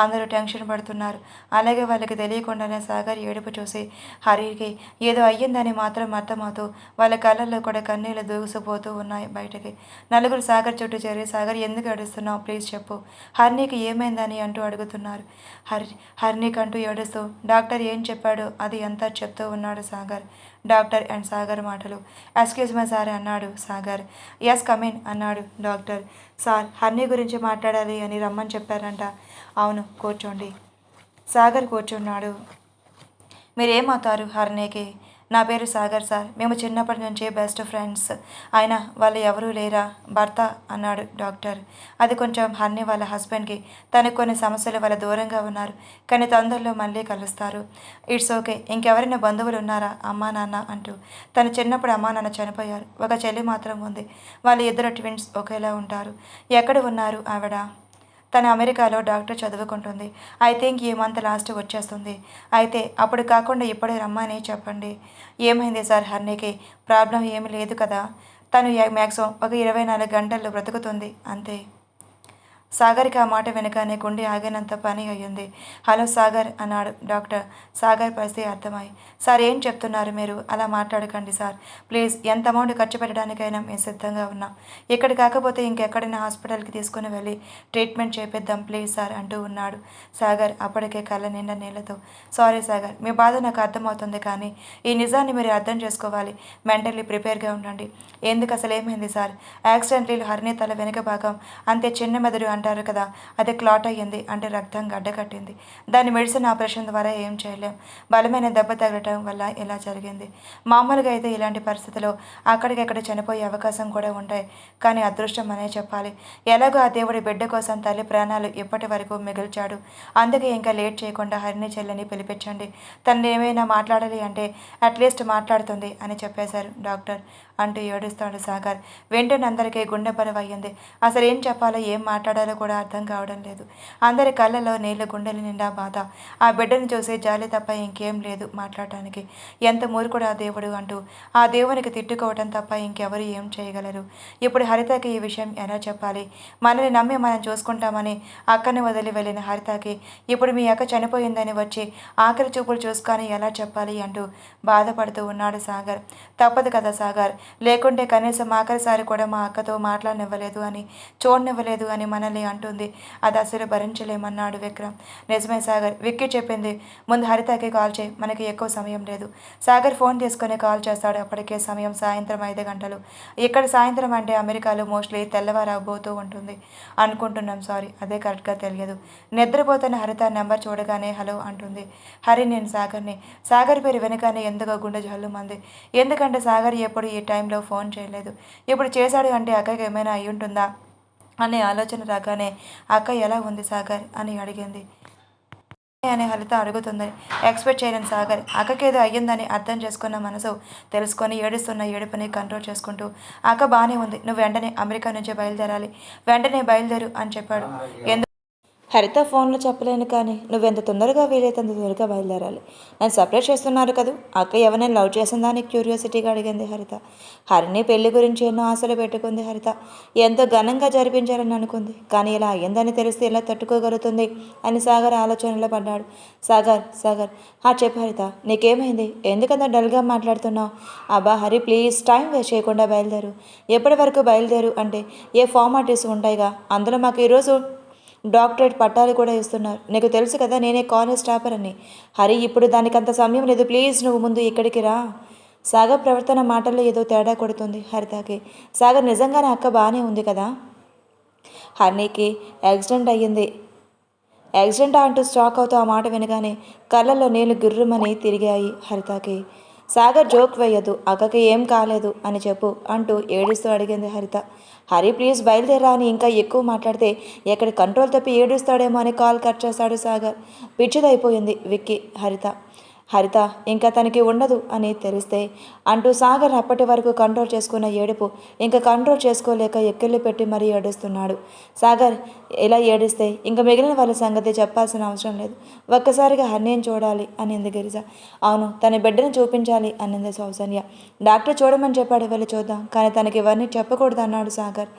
A: అందరూ టెన్షన్ పడుతున్నారు. అలాగే వాళ్ళకి తెలియకుండానే సాగర్ ఏడుపు చూసి హరికి ఏదో అయ్యిందని మాత్రం అర్థమవుతూ వాళ్ళ కళ్ళల్లో కూడా కన్నీళ్లు దూసుకుపోతూ ఉన్నాయి బయటకి. నలుగురు సాగర్ చుట్టూ చేరి సాగర్ ఎందుకు ఏడుస్తున్నావు, ప్లీజ్ చెప్పు, హర్నీకి ఏమైందని అంటూ అడుగుతున్నారు. హర్నీక్ అంటూ ఏడుస్తూ డాక్టర్ ఏం చెప్పాడు అది అంతా చెప్తూ ఉన్నాడు సాగర్. డాక్టర్ అండ్ సాగర్ మాటలు. ఎక్స్క్యూజ్ మై సార్ అన్నాడు సాగర్. ఎస్ కమిన్ అన్నాడు డాక్టర్. సార్ హర్నీ గురించి మాట్లాడాలి అని రమ్మని చెప్పారంట. అవును కూర్చోండి. సాగర్ కూర్చున్నాడు. మీరేమవుతారు హర్నీకి? నా పేరు సాగర్ సార్, మేము చిన్నప్పటి నుంచి బెస్ట్ ఫ్రెండ్స్. ఆయన వాళ్ళు ఎవరూ లేరా? భర్త అన్నాడు డాక్టర్. అది కొంచెం హర్నీ వాళ్ళ హస్బెండ్కి తనకు కొన్ని సమస్యల వల్ల దూరంగా ఉన్నారు, కానీ తొందరలో మళ్ళీ కలుస్తారు. It's okay. ఇంకెవరైనా బంధువులు ఉన్నారా? అమ్మా నాన్న అంటూ. తను చిన్నప్పుడు అమ్మా నాన్న చనిపోయారు, ఒక చెల్లి మాత్రం ఉంది. వాళ్ళ ఇద్దరు ట్విన్స్ ఒకేలా ఉంటారు. ఎక్కడ ఉన్నారు ఆవిడ? తను అమెరికాలో డాక్టర్ చదువుకుంటుంది. ఐ థింక్ ఈ మంత్ లాస్ట్ వచ్చేస్తుంది. అయితే అప్పుడు కాకుండా ఇప్పుడే రమ్మని చెప్పండి. ఏమైంది సార్ హర్నీకి? ప్రాబ్లం ఏమీ లేదు కదా? తను మ్యాక్సిమం ఒక 24 గంటల్లో బ్రతుకుతుంది అంతే. సాగర్కి ఆ మాట వెనకానే గుండె ఆగినంత పని అయ్యింది. హలో సాగర్ అన్నాడు డాక్టర్. సాగర్ పరిస్థితి అర్థమై, సార్ ఏం చెప్తున్నారు మీరు? అలా మాట్లాడకండి సార్ ప్లీజ్. ఎంత అమౌంట్ ఖర్చు పెట్టడానికైనా మేము సిద్ధంగా ఉన్నాం. ఇక్కడ కాకపోతే ఇంకెక్కడైనా హాస్పిటల్కి తీసుకుని వెళ్ళి ట్రీట్మెంట్ చేపిద్దాం ప్లీజ్ సార్ అంటూ ఉన్నాడు సాగర్ అప్పటికే కళ్ళ నిండా నీళ్లతో. సారీ సాగర్, మీ బాధ నాకు అర్థమవుతుంది, కానీ ఈ నిజాన్ని మీరు అర్థం చేసుకోవాలి. మెంటల్లీ ప్రిపేర్గా ఉండండి. ఎందుకు అసలు ఏమైంది సార్? యాక్సిడెంట్లీ హర్నీ తల వెనుక భాగం అంతే చిన్న మెదడు అంటారు కదా, అది క్లాట్ అయ్యింది, అంటే రక్తం గడ్డకట్టింది. దాని మెడిసిన్ ఆపరేషన్ ద్వారా ఏం చేయలేం. బలమైన దెబ్బ తగలటం వల్ల ఇలా జరిగింది. మామూలుగా అయితే ఇలాంటి పరిస్థితిలో అక్కడికక్కడ చనిపోయే అవకాశం కూడా ఉంటాయి, కానీ అదృష్టం అనే చెప్పాలి. ఎలాగో ఆ దేవుడి బిడ్డ కోసం తల్లి ప్రాణాలు ఇప్పటి వరకు మిగిల్చాడు. అందుకే ఇంకా లేట్ చేయకుండా హరిణి చెల్లిని పిలిపించండి. తను ఏమైనా మాట్లాడాలి అంటే అట్లీస్ట్ మాట్లాడుతుంది అని చెప్పేశారు డాక్టర్ అంటూ ఏడుస్తాడు సాగర్. వెంటనే అందరికీ గుండె బరువయ్యింది. అసలు ఏం చెప్పాలో ఏం మాట్లాడాలో కూడా అర్థం కావడం లేదు. అందరి కళ్ళలో నీళ్లు, గుండెల నిండా బాధ. ఆ బిడ్డను చూసి జాలి తప్ప ఇంకేం లేదు మాట్లాడటానికి. ఎంత మూర్ఖుడు ఆ దేవుడు అంటూ ఆ దేవునికి తిట్టుకోవటం తప్ప ఇంకెవరు ఏం చేయగలరు? ఇప్పుడు హరితకి ఈ విషయం ఎలా చెప్పాలి? మనల్ని నమ్మి మనం చూసుకుంటామని అక్కని వదిలి వెళ్ళిన హరితకి ఇప్పుడు మీ అక్క చనిపోయిందని వచ్చి ఆఖరి చూపులు చూసుకొని ఎలా చెప్పాలి అంటూ బాధపడుతూ ఉన్నాడు సాగర్. తప్పదు కదా సాగర్, లేకుంటే కనీసం ఆఖరిసారి కూడా మా అక్కతో మాట్లాడనివ్వలేదు అని, చూడనివ్వలేదు అని మనల్ని అంటుంది. అది అసలు భరించలేమన్నాడు విక్రమ్. నిజమే సాగర్, విక్కీ చెప్పింది. ముందు హరితకి కాల్ చేయి, మనకి ఎక్కువ సమయం లేదు. సాగర్ ఫోన్ తీసుకొని కాల్ చేస్తాడు. అప్పటికే సమయం సాయంత్రం 5 గంటలు. ఇక్కడ సాయంత్రం అంటే అమెరికాలో మోస్ట్లీ తెల్లవారబోతూ ఉంటుంది అనుకుంటున్నాం. సారీ, అదే కరెక్ట్గా తెలియదు. నిద్రపోతున్న హరిత నెంబర్ చూడగానే హలో అంటుంది. హరి, నేను సాగర్ని. సాగర్ పేరు వెనుకనే ఎందుకో గుండె జల్లుమంది. ఎందుకంటే సాగర్ ఎప్పుడు ఈ టైంలో ఫోన్ చేయలేదు. ఇప్పుడు చేశాడు అంటే అక్కకి ఏమైనా అయి ఉంటుందా అనే ఆలోచన రాగానే అక్క ఎలా ఉంది సాగర్ అని అడిగింది. అని హరిత అడుగుతుందని ఎక్స్పెక్ట్ చేయలేని సాగర్ అక్కకేదో అయ్యిందని అర్థం చేసుకున్న మనసు తెలుసుకొని ఏడుస్తున్న ఏడుపుని కంట్రోల్ చేసుకుంటూ అక్క బాగానే ఉంది, నువ్వు వెంటనే అమెరికా నుంచి బయలుదేరాలి, వెంటనే బయలుదేరు అని చెప్పాడు. హరిత ఫోన్లో చెప్పలేను కానీ నువ్వెంత తొందరగా వీలైతే అంత తొందరగా బయలుదేరాలి. నన్ను సపరేట్ చేస్తున్నారు కదూ, అక్క ఎవరైనా లవ్ చేసిందా అని క్యూరియాసిటీగా అడిగింది హరిత. హరిని పెళ్లి గురించి ఎన్నో ఆశలు పెట్టుకుంది హరిత. ఎంతో ఘనంగా జరిపించాలని అనుకుంది, కానీ ఇలా అయ్యిందని తెలిస్తే ఎలా తట్టుకోగలుగుతుంది అని సాగర్ ఆలోచనలో పడ్డాడు. సాగర్ చెప్పు హరిత, నీకేమైంది, ఎందుకంత డల్గా మాట్లాడుతున్నావు? అబ్బా హరి ప్లీజ్, టైం వేస్ట్ చేయకుండా బయలుదేరు. ఎప్పటి వరకు బయలుదేరు అంటే ఏ ఫార్మాలిటీస్ ఉంటాయిగా, అందులో మాకు ఈరోజు డాక్టరేట్ పట్టాలు కూడా ఇస్తున్నారు. నీకు తెలుసు కదా నేనే కాలేజ్ టాపర్ అని. హరి ఇప్పుడు దానికి అంత సమయం లేదు, ప్లీజ్ నువ్వు ముందు ఇక్కడికి రా. సాగర్ ప్రవర్తన మాటల్లో ఏదో తేడా కొడుతుంది హరితకి. సాగర్ నిజంగానే అక్క బాగానే ఉంది కదా? హరినికి యాక్సిడెంట్ అయ్యింది. యాక్సిడెంట్ అంటూ స్టాక్ అవుతూ ఆ మాట వినగానే కళ్ళల్లో నీళ్లు గుర్రుమని తిరిగాయి హరితకి. సాగర్ జోక్ వేయద్దు, అక్కకి ఏం కాలేదు అని చెప్పు అంటూ ఏడుస్తూ అడిగింది హరిత. హరి ప్లీజ్ బయలుదేరా అని ఇంకా ఎక్కువ మాట్లాడితే ఎక్కడ కంట్రోల్ తప్పి ఏడుస్తాడేమో అని కాల్ కట్ చేశాడు సాగర్. పిచ్చిదైపోయింది విక్కీ. హరిత ఇంకా తనకి ఉండదు అని తెలిస్తే అంటూ సాగర్ అప్పటి వరకు కంట్రోల్ చేసుకున్న ఏడుపు ఇంకా కంట్రోల్ చేసుకోలేక ఎక్కిళ్ళు పెట్టి మరీ ఏడుస్తున్నాడు. సాగర్ ఇలా ఏడిస్తే ఇంకా మిగిలిన వాళ్ళ సంగతి చెప్పాల్సిన అవసరం లేదు, ఒక్కసారిగా హరిని చూడాలి అనింది గిరిజ. అవును, తన బిడ్డను చూపించాలి అనింది సౌజన్య. డాక్టర్ చూడమని చెప్పాడు, వెళ్ళి చూద్దాం, కానీ తనకి ఇవన్నీ చెప్పకూడదు అన్నాడు సాగర్.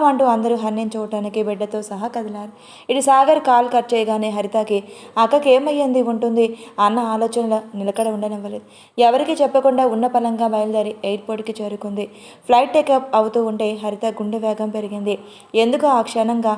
A: అంటూ అందరూ హరిని చూడటానికి బిడ్డతో సహా కదిలారు. ఇటు సాగర్ కాల్ కట్ చేయగానే హరితకి అక్కకి ఏమయ్యింది ఉంటుంది అన్న ఆలోచనలో నిలకడ ఉండనివ్వలేదు. ఎవరికి చెప్పకుండా ఉన్న పలంగా బయలుదేరి ఎయిర్పోర్ట్కి చేరుకుంది. ఫ్లైట్ టేకప్ అవుతూ ఉంటే హరిత గుండె వేగం పెరిగింది. ఎందుకో ఆ క్షణంగా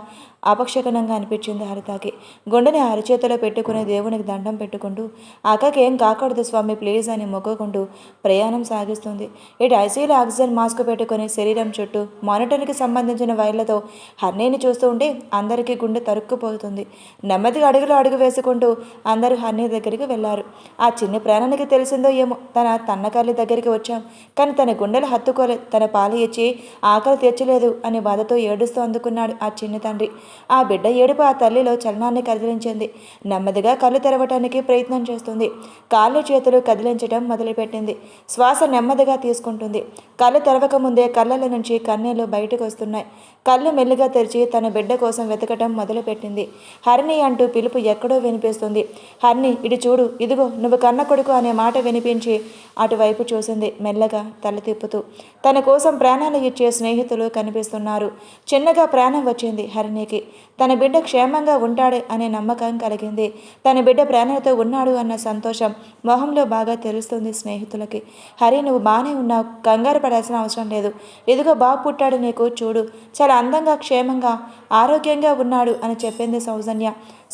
A: అపక్షకనంగా అనిపించింది హరితకి. గుండెని అరచేతిలో పెట్టుకుని దేవునికి దండం పెట్టుకుంటూ అక్కకి ఏం కాకూడదు స్వామి ప్లీజ్ అని మొక్కుకుంటూ ప్రయాణం సాగిస్తుంది. ఇటు ఐసీయూలో ఆక్సిజన్ మాస్క్ పెట్టుకుని శరీరం చుట్టూ మానిటర్కి సంబంధించిన వైర్లతో హర్నీని చూస్తూ ఉంటే అందరికీ గుండె తరుక్కుపోతుంది. నెమ్మదిగా అడుగు వేసుకుంటూ అందరూ హర్నీ దగ్గరికి వెళ్ళారు. ఆ చిన్న ప్రాణానికి తెలిసిందో ఏమో, తన తన్నకాలి దగ్గరికి వచ్చాం కానీ తన గుండెలు హత్తుకోలేదు, తన పాలు ఇచ్చి ఆకలి తెచ్చలేదు అని బాధతో ఏడుస్తూ అందుకున్నాడు ఆ చిన్న తండ్రి. ఆ బిడ్డ ఏడుపు ఆ తల్లిలో చలనాన్ని కదిలించింది. నెమ్మదిగా కళ్ళు తెరవటానికి ప్రయత్నం చేస్తుంది. కాళ్ళు చేతులు కదిలించడం మొదలుపెట్టింది. శ్వాస నెమ్మదిగా తీసుకుంటుంది. కళ్ళు తెరవక ముందే కళ్ళల నుంచి కన్నీళ్లు బయటకు వస్తున్నాయి. కళ్ళు మెల్లిగా తెరిచి తన బిడ్డ కోసం వెతకటం మొదలుపెట్టింది. హరిణి అంటూ పిలుపు ఎక్కడో వినిపిస్తుంది. హరిణి ఇటు చూడు, ఇదిగో నువ్వు కన్న కొడుకు అనే మాట వినిపించి అటువైపు చూసింది మెల్లగా తల తిప్పుతూ. తన కోసం ప్రాణాలు ఇచ్చే స్నేహితులు కనిపిస్తున్నారు. చిన్నగా ప్రాణం వచ్చింది హరిణికి. తన బిడ్డ క్షేమంగా ఉంటాడు అనే నమ్మకం కలిగింది. తన బిడ్డ ప్రాణాలతో ఉన్నాడు అన్న సంతోషం మొహంలో బాగా తెలుస్తుంది స్నేహితులకి. హరి నువ్వు బాగానే ఉన్నావు, కంగారు పడాల్సిన అవసరం లేదు, ఇదిగో బాబు పుట్టాడు నీకు చూడు, చాలా అందంగా క్షేమంగా ఆరోగ్యంగా ఉన్నాడు అని చెప్పింది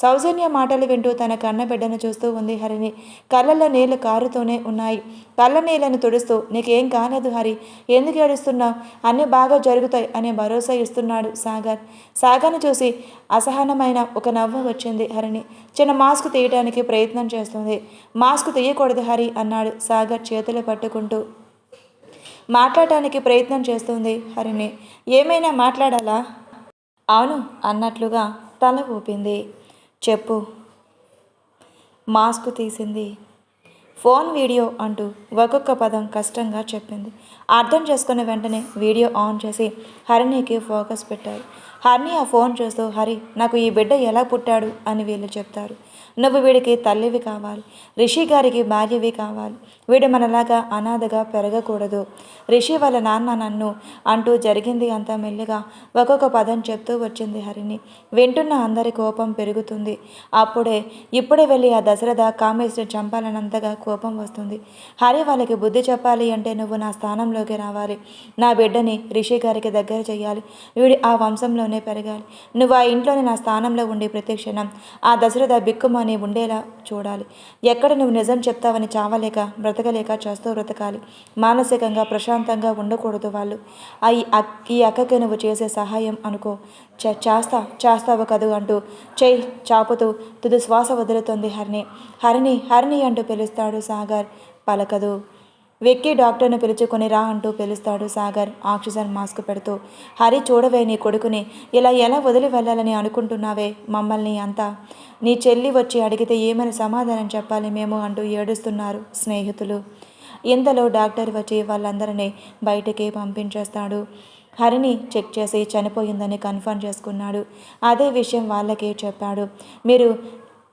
A: సౌజన్య మాటలు వింటూ తన కన్న బిడ్డను చూస్తూ ఉంది హరిని. కళ్ళల్లో నీళ్లు కారుతూనే ఉన్నాయి. కళ్ళ నీళ్లను తుడుస్తూ నీకేం కాలేదు హరి, ఎందుకు ఏడుస్తున్నావు, అన్నీ బాగా జరుగుతాయి అనే భరోసా ఇస్తున్నాడు సాగర్ని చూసి అసహనమైన ఒక నవ్వు వచ్చింది హరిని. చిన్న మాస్క్ తీయడానికి ప్రయత్నం చేస్తుంది. మాస్క్ తీయకూడదు హరి అన్నాడు సాగర్ చేతులు పట్టుకుంటూ. మాట్లాడటానికి ప్రయత్నం చేస్తుంది హరిని. ఏమైనా మాట్లాడాలా? అవును అన్నట్లుగా తల ఊపింది. చెప్పు. మాస్క్ తీసింది. ఫోన్ వీడియో అంటూ ఒక్కొక్క పదం కష్టంగా చెప్పింది. అర్థం చేసుకున్న వెంటనే వీడియో ఆన్ చేసి హరిణికి ఫోకస్ పెట్టారు. హరిణి ఆ ఫోన్ చూస్తూ హరి నాకు ఈ బిడ్డ ఎలా పుట్టాడు అని వీళ్ళు చెప్తారు. నువ్వు వీడికి తల్లివి కావాలి, రిషి గారికి భార్యవి కావాలి, వీడు మనలాగా అనాథగా పెరగకూడదు, రిషి వాళ్ళ నాన్న నన్ను అంటూ జరిగింది అంతా మెల్లిగా ఒక్కొక్క పదం చెప్తూ వచ్చింది హరిణి. వింటున్న అందరి కోపం పెరుగుతుంది. ఇప్పుడే వెళ్ళి ఆ దశరథ కామేశ్వరి చంపాలన్నంతగా కోపం వస్తుంది. హరి వాళ్ళకి బుద్ధి చెప్పాలి అంటే నువ్వు నా స్థానంలోకి రావాలి, నా బిడ్డని రిషి గారికి దగ్గర చేయాలి, వీడి ఆ వంశంలోనే పెరగాలి, నువ్వు ఆ ఇంట్లోనే నా స్థానంలో ఉండి ప్రతి క్షణం ఆ దశరథ బిక్కుమని ఉండేలా చూడాలి. ఎక్కడ నువ్వు నిజం చెప్తావని చావలేక బ్రతకలేక చేస్తూ బ్రతకాలి. మానసికంగా ప్రశాంతంగా ఉండకూడదు వాళ్ళు. ఈ అక్కకి నువ్వు చేసే సహాయం అనుకో, చేస్తావు కదూ అంటూ చెయ్యి చాపుతూ తుది శ్వాస వదులుతుంది హరిణి అంటూ పిలుస్తాడు సాగర్. పలకదు. వెక్కి డాక్టర్ను పిలుచుకొని రా అంటూ పిలుస్తాడు సాగర్ ఆక్సిజన్ మాస్క్ పెడుతూ. హరి చూడవే నీ కొడుకుని ఇలా ఎలా వదిలి వెళ్ళాలని అనుకుంటున్నావే మమ్మల్ని అంతా. నీ చెల్లి వచ్చి అడిగితే ఏమని సమాధానం చెప్పాలి మేము అంటూ ఏడుస్తున్నారు స్నేహితులు. ఇంతలో డాక్టర్ వచ్చి వాళ్ళందరినీ బయటికి పంపించేస్తాడు. హరిని చెక్ చేసి చనిపోయిందని కన్ఫర్మ్ చేసుకున్నాడు. అదే విషయం వాళ్ళకి చెప్పాడు. మీరు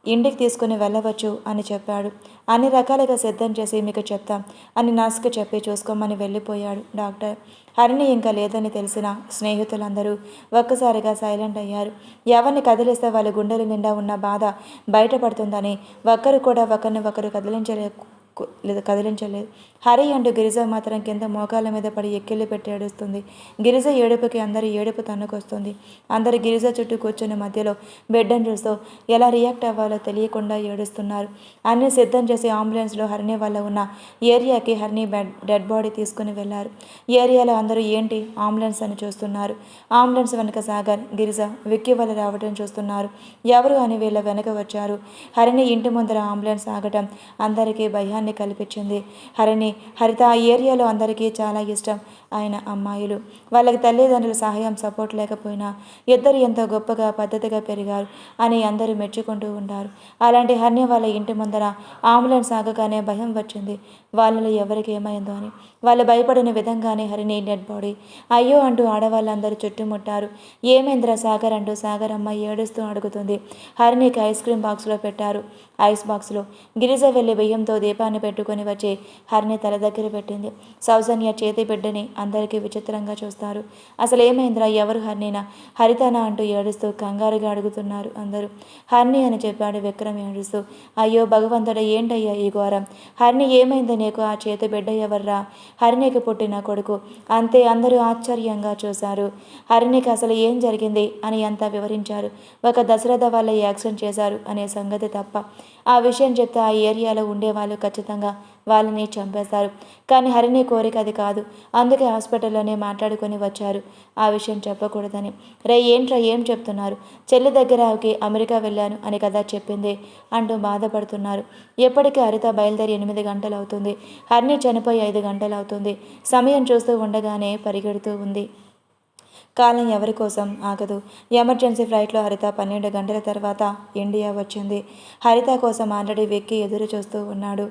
A: ఇంటికి తీసుకుని వెళ్ళవచ్చు అని చెప్పాడు. అన్ని రకాలుగా సిద్ధం చేసి మీకు చెప్తాం అని నర్స్కి చెప్పి చూసుకోమని వెళ్ళిపోయాడు డాక్టర్. హరిని ఇంకా లేదని తెలిసిన స్నేహితులందరూ ఒక్కసారిగా సైలెంట్ అయ్యారు. ఎవరిని కదిలిస్తే వాళ్ళ గుండెల నిండా ఉన్న బాధ బయటపడుతుందని ఒక్కరు కూడా ఒకరిని ఒకరు కదిలించలేదు. హరి అంటూ గిరిజ మాత్రం కింద మోకాళ్ళ మీద పడి ఎక్కిళ్ళు పెట్టి ఏడుస్తుంది. గిరిజ ఏడుపుకి అందరి ఏడుపు తన్నుకొస్తుంది. అందరు గిరిజ చుట్టూ కూర్చుని మధ్యలో బిడ్డను చూస్తూ ఎలా రియాక్ట్ అవ్వాలో తెలియకుండా ఏడుస్తున్నారు. అన్నీ సిద్ధం చేసి అంబులెన్స్లో హరిణి వల్ల ఉన్న ఏరియాకి హరిణి డెడ్ బాడీ తీసుకుని వెళ్ళారు. ఏరియాలో అందరూ ఏంటి అంబులెన్స్ అని చూస్తున్నారు. అంబులెన్స్ వెనక సాగర్, గిరిజ, విక్కీ వల్ల రావడం చూస్తున్నారు. ఎవరు అని వీళ్ళ వెనక వచ్చారు. హరిణి ఇంటి ముందర అంబులెన్స్ ఆగటం అందరికీ భయాన్ని కల్పించింది. హరిత ఆ ఏరియాలో అందరికీ చాలా ఇష్టం. ఆయన అమ్మాయిలు వాళ్ళకి తల్లిదండ్రుల సహాయం సపోర్ట్ లేకపోయినా ఇద్దరు ఎంతో గొప్పగా పద్ధతిగా పెరిగారు అని అందరూ మెచ్చుకుంటూ ఉంటారు. అలాంటి హరిణి వాళ్ళ ఇంటి ముందర అంబులెన్స్ ఆగగానే భయం వచ్చింది. వాళ్ళలో ఎవరికి ఏమైందో అని. వాళ్ళు భయపడిన విధంగానే హరిణి డెడ్ బాడీ. అయ్యో అంటూ ఆడవాళ్ళందరూ చుట్టుముట్టారు. ఏమేంద్ర సాగర్ అంటూ సాగర్ అమ్మ ఏడుస్తూ అడుగుతుంది. హరిణికి ఐస్ క్రీమ్ బాక్స్లో పెట్టారు. ఐస్ బాక్స్లో గిరిజ వెళ్ళి బియ్యంతో దీపాన్ని పెట్టుకొని వచ్చి హరిణి తల దగ్గర పెట్టింది. సౌజన్య చేతి బిడ్డని అందరికీ విచిత్రంగా చూస్తారు. అసలు ఏమైందిరా, ఎవరు హరిణినా హరితనా అంటూ ఏడుస్తూ కంగారుగా అడుగుతున్నారు అందరూ. హరిణి అని చెప్పాడు విక్రమ్ ఏడుస్తూ. అయ్యో భగవంతుడ, ఏంటయ్యా ఈ ఘోరం? హరిణి ఏమైంది నీకు? ఆ చేతి బిడ్డ ఎవర్రా? హరిణికి పుట్టిన కొడుకు అంతే. అందరూ ఆశ్చర్యంగా చూశారు. హరిణికి అసలు ఏం జరిగింది అని అంతా వివరించారు. ఒక దశరథ వల్ల యాక్సిడెంట్ చేశారు అనే సంగతి తప్ప ఆ విషయం చెప్తే ఆ ఏరియాలో ఉండేవాళ్ళు ఖచ్చితంగా వాళ్ళని చంపేస్తారు. కానీ హరిణి కోరిక అది కాదు. అందుకే హాస్పిటల్లోనే మాట్లాడుకొని వచ్చారు ఆ విషయం చెప్పకూడదని. రే ఏంట్రా ఏం చెప్తున్నారు? చెల్లి దగ్గరకి అమెరికా వెళ్ళాను అని కదా చెప్పింది అంటూ బాధపడుతున్నారు. ఎప్పటికీ హరిత బయలుదేరి 8 గంటలు అవుతుంది. హరిణి చనిపోయి 5 గంటలు అవుతుంది. సమయం చూస్తూ ఉండగానే పరిగెడుతూ ఉంది. కాలం ఎవరి కోసం ఆగదు. ఎమర్జెన్సీ ఫ్లైట్లో హరిత 12 గంటల తర్వాత ఇండియా వచ్చింది. హరిత కోసం ఆల్రెడీ వెక్కి ఎదురు చూస్తూ ఉన్నాడు.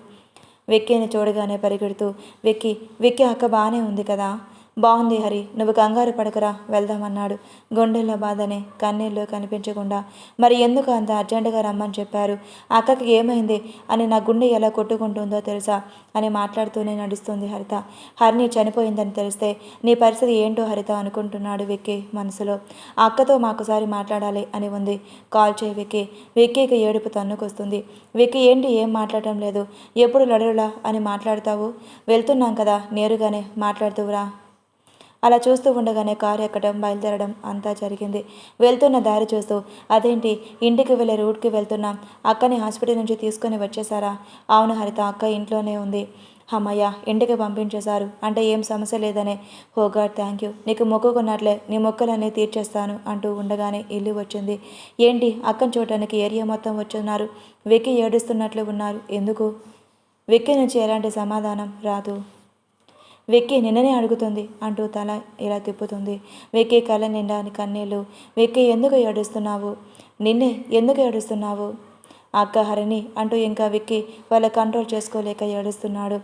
A: వెక్కీని చూడగానే పరిగెడుతూ వెక్కి అక్క బాగానే ఉంది కదా? బాగుంది హరి, నువ్వు కంగారు పడకరా, వెళ్దామన్నాడు. గుండెల్లో బాధనే కన్నీళ్ళు కనిపించకుండా. మరి ఎందుకు అంత అర్జెంటుగా రమ్మని చెప్పారు? అక్కకి ఏమైంది అని నా గుండె ఎలా కొట్టుకుంటుందో తెలుసా అని మాట్లాడుతూనే నడుస్తుంది హరిత. హరిని చనిపోయిందని తెలిస్తే నీ పరిస్థితి ఏంటో హరిత అనుకుంటున్నాడు విక్కీ మనసులో. అక్కతో మాకోసారి మాట్లాడాలి అని ఉంది, కాల్ చేయి విక్కీ. విక్కీకి ఏడుపు తన్నుకొస్తుంది. విక్కీ ఏంటి ఏం మాట్లాడటం లేదు? ఎప్పుడు లడలులా అని మాట్లాడతావు? వెళ్తున్నాం కదా, నేరుగానే మాట్లాడుతూరా. అలా చూస్తూ ఉండగానే కారు ఎక్కడం, బయలుదేరడం అంతా జరిగింది. వెళ్తున్న దారి చూస్తూ అదేంటి ఇంటికి వెళ్ళే రూట్కి వెళ్తున్నాం, అక్కని హాస్పిటల్ నుంచి తీసుకొని వచ్చేసారా? అవును హరిత, అక్క ఇంట్లోనే ఉంది. అమ్మయ్య, ఇంటికి పంపించేశారు అంటే ఏం సమస్య లేదనే. ఓ గాడ్ థ్యాంక్ యూ, నీకు మొక్కుకున్నట్లే నీ మొక్కలన్నీ తీర్చేస్తాను అంటూ ఉండగానే ఇల్లు వచ్చింది. ఏంటి అక్కని చూడటానికి ఏరియా మొత్తం వచ్చున్నారు. వెక్కి ఏడుస్తున్నట్లు ఉన్నారు. ఎందుకు? వెక్కి నుంచి ఎలాంటి సమాధానం రాదు. వెక్కి నిన్ననే అడుగుతుంది అంటూ తల ఇలా తిప్పుతుంది. వెక్కి కళ్ళ నిండా కన్నీళ్ళు. వెక్కి ఎందుకు ఏడుస్తున్నావు? నిన్నే ఎందుకు ఏడుస్తున్నావు? అక్క హరిణి అంటూ ఇంకా వెక్కి వాళ్ళ కంట్రోల్ చేసుకోలేక ఏడుస్తున్నాడు.